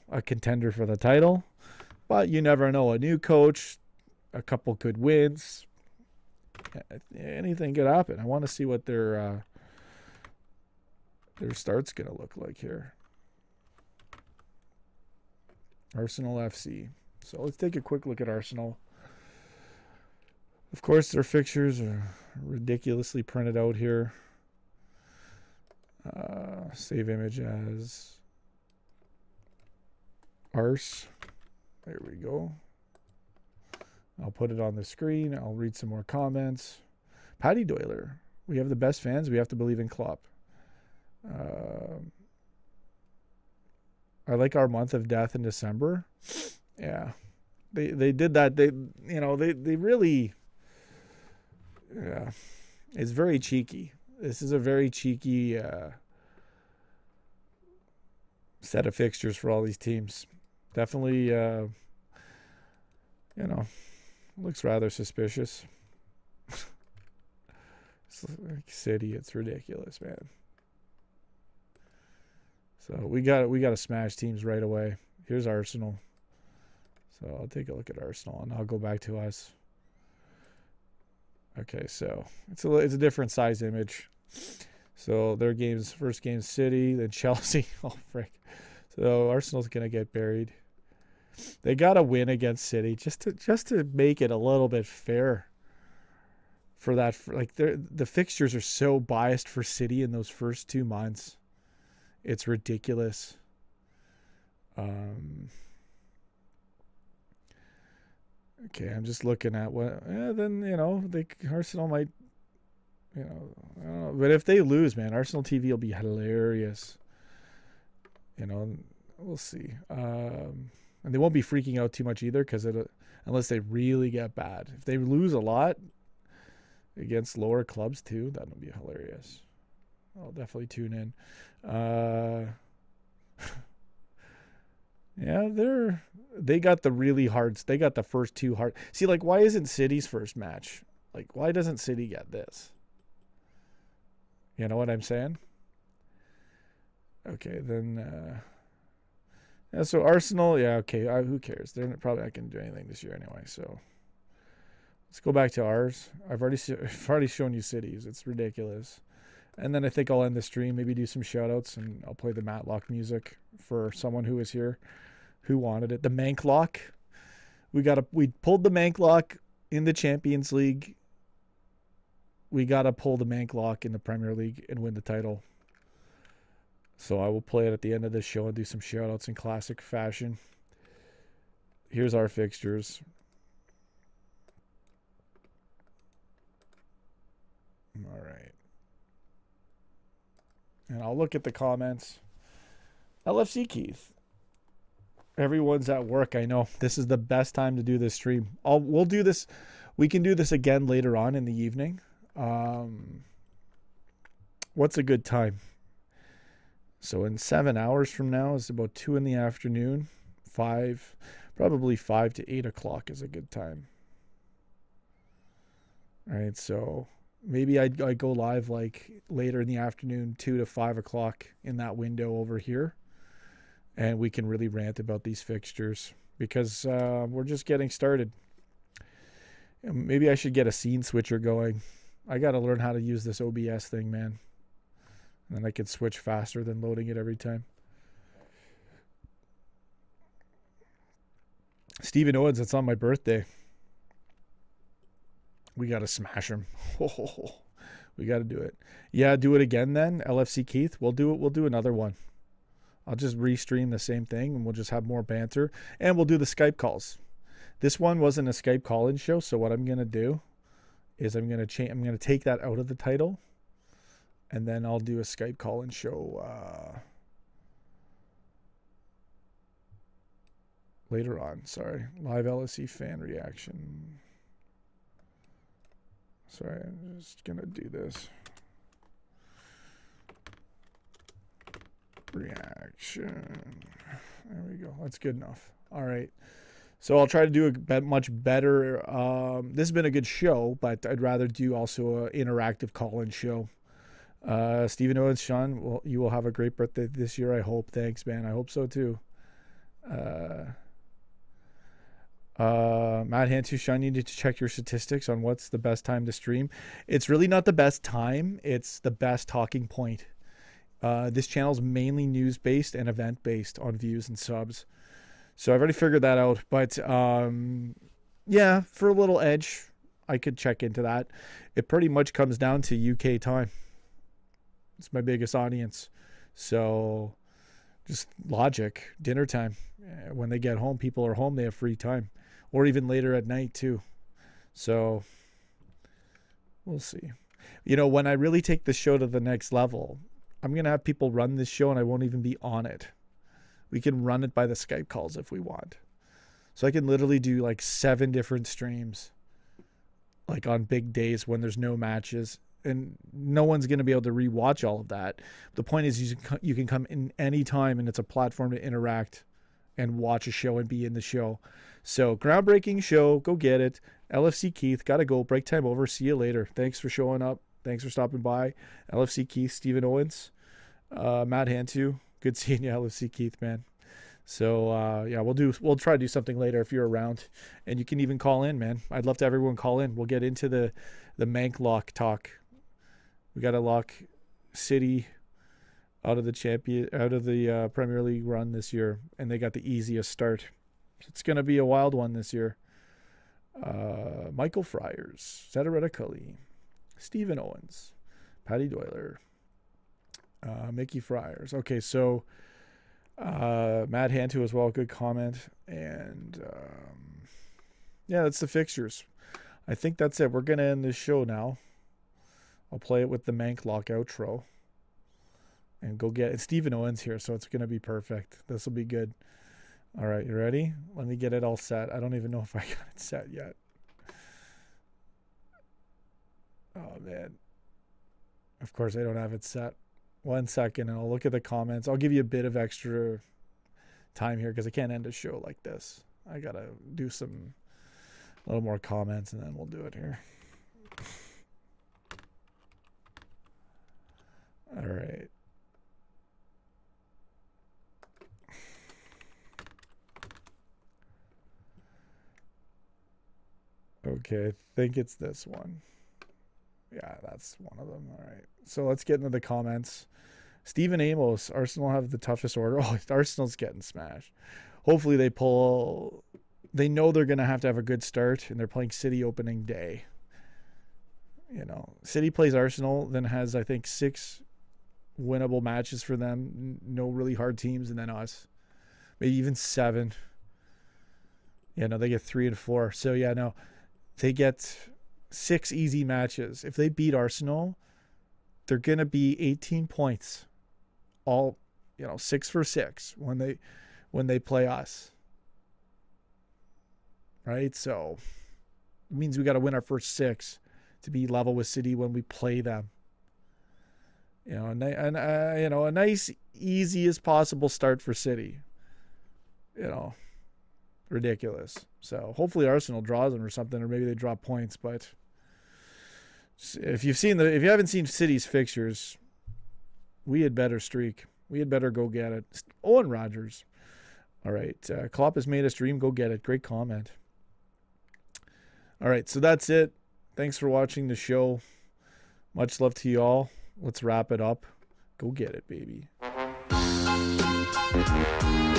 a contender for the title, but you never know. A new coach, a couple good wins, anything could happen. I want to see what their start's going to look like here. Arsenal FC. So let's take a quick look at Arsenal. Of course, their fixtures are ridiculously printed out here. Save image as Ars. There we go. I'll put it on the screen. I'll read some more comments. Paddy Doyler. We have the best fans. We have to believe in Klopp. I like our month of death in December. Yeah. They did that. They really, yeah. It's very cheeky. This is a very cheeky set of fixtures for all these teams. Definitely, looks rather suspicious. It's like City, it's ridiculous, man. So we got to smash teams right away. Here's Arsenal. So I'll take a look at Arsenal and I'll go back to us. Okay, so it's a different size image. So their games, first game City, then Chelsea. Oh frick! So Arsenal's gonna get buried. They gotta win against City just to make it a little bit fair. For that, like the fixtures are so biased for City in those first 2 months, it's ridiculous. Okay, I'm just looking at what. Then Arsenal might. I don't know. But if they lose, man, Arsenal TV will be hilarious. We'll see. And they won't be freaking out too much either, unless they really get bad. If they lose a lot against lower clubs too, that would be hilarious. I'll definitely tune in. Yeah, they got the really hard. They got the first 2 hard. See, like, why isn't City's first match? Like, why doesn't City get this? You know what I'm saying? Okay, then. Yeah, so Arsenal, yeah, okay. Who cares? They're probably not going to do anything this year anyway. So let's go back to ours. I've already shown you Cities. It's ridiculous. And then I think I'll end the stream, maybe do some shout-outs, and I'll play the Matlock music for someone who was here who wanted it. The Manklock. We pulled the Manklock in the Champions League. We got to pull the Manklock in the Premier League and win the title. So I will play it at the end of this show and do some shout-outs in classic fashion. Here's our fixtures. All right. And I'll look at the comments. LFC Keith. Everyone's at work. I know this is the best time to do this stream. We'll do this. We can do this again later on in the evening. What's a good time? So in 7 hours from now, it's about 2 in the afternoon. Probably 5 to 8 o'clock is a good time. All right. So maybe I go live like later in the afternoon, 2 to 5 o'clock in that window over here. And we can really rant about these fixtures because we're just getting started. Maybe I should get a scene switcher going. I got to learn how to use this OBS thing, man. And then I can switch faster than loading it every time. Stephen Owens, it's on my birthday. We got to smash him. Oh, we got to do it. Yeah, do it again then. LFC Keith, we'll do it. We'll do another one. I'll just restream the same thing and we'll just have more banter. And we'll do the Skype calls. This one wasn't a Skype call-in show, so what I'm going to do is I'm going to take that out of the title. And then I'll do a Skype call-in show later on. Sorry. Live LSE fan reaction. Sorry, I'm just going to do this. Reaction. There we go. That's good enough. All right. So I'll try to do a much better. This has been a good show, but I'd rather do also an interactive call-in show. Stephen Owens, Sean, well, you will have a great birthday this year, I hope. Thanks, man. I hope so too. Matt Hansu, Sean, you need to check your statistics on what's the best time to stream. It's really not the best time. It's the best talking point. This channel's mainly news-based and event-based on views and subs. So I've already figured that out. But, yeah, for a little edge, I could check into that. It pretty much comes down to UK time. It's my biggest audience. So just logic, dinner time. When they get home, people are home, they have free time. Or even later at night too. So we'll see. You know, when I really take the show to the next level, I'm going to have people run this show and I won't even be on it. We can run it by the Skype calls if we want. So I can literally do like 7 different streams. Like on big days when there's no matches. and no one's going to be able to rewatch all of that. The point is you can come in any time, and it's a platform to interact and watch a show and be in the show. So groundbreaking show. Go get it. LFC Keith. Got to go. Break time over. See you later. Thanks for showing up. Thanks for stopping by. LFC Keith, Stephen Owens, Matt Hantu. Good seeing you, LFC Keith, man. So yeah, we'll try to do something later if you're around, and you can even call in, man. I'd love to have everyone call in. We'll get into the Mank lock talk. We got to lock City out of the Premier League run this year, and they got the easiest start. It's gonna be a wild one this year. Michael Friars, Zedoretta Cully, Stephen Owens, Paddy Doyler, Mickey Friars. Okay, so Matt Hantu as well, good comment. And yeah, that's the fixtures. I think that's it. We're gonna end this show now. I'll play it with the Mank lock outro and go get it. Stephen Owens here, so it's gonna be perfect. This will be good. All right, you ready? Let me get it all set. I don't even know if I got it set yet. Oh man, of course I don't have it set. 1 second, and I'll look at the comments. I'll give you a bit of extra time here because I can't end a show like this. I gotta do a little more comments, and then we'll do it here. All right. Okay, I think it's this one. Yeah, that's one of them. All right. So let's get into the comments. Stephen Amos, Arsenal have the toughest order. Oh, Arsenal's getting smashed. Hopefully they pull. They know they're going to have a good start, and they're playing City opening day. You know, City plays Arsenal, then has, I think, 6 winnable matches for them. No really hard teams, and then us. Maybe even 7. Yeah, no, they get 3 and 4. So, yeah, no. They get 6 easy matches. If they beat Arsenal, they're going to be 18 points. All, 6 for 6 when they play us. Right? So it means we got to win our first 6 to be level with City when we play them. A nice, easiest possible start for City. Ridiculous. So hopefully Arsenal draws them or something, or maybe they drop points. But if you haven't seen City's fixtures, we had better streak. We had better go get it. Owen Rogers. All right. Klopp has made us dream. Go get it. Great comment. All right. So that's it. Thanks for watching the show. Much love to you all. Let's wrap it up. Go get it, baby.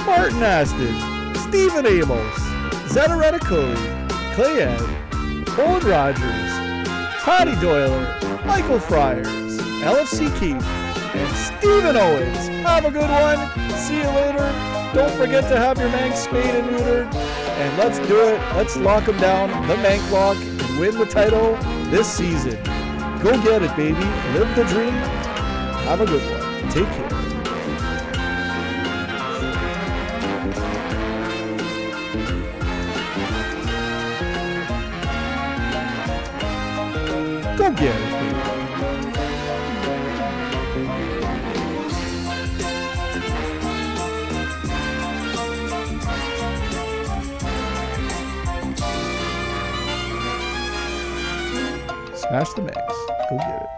Martin Aston, Stephen Amos, Zedoretta Cully, Clay Ed, Owen Rogers, Paddy Doyler, Michael Friars, LFC Keith, and Stephen Owens. Have a good one. See you later. Don't forget to have your Manx spayed and neutered. And let's do it. Let's lock them down, the Mank lock, and win the title this season. Go get it, baby. Live the dream. Have a good one. Take care. Go get it, baby. Smash the Manx. Go get it.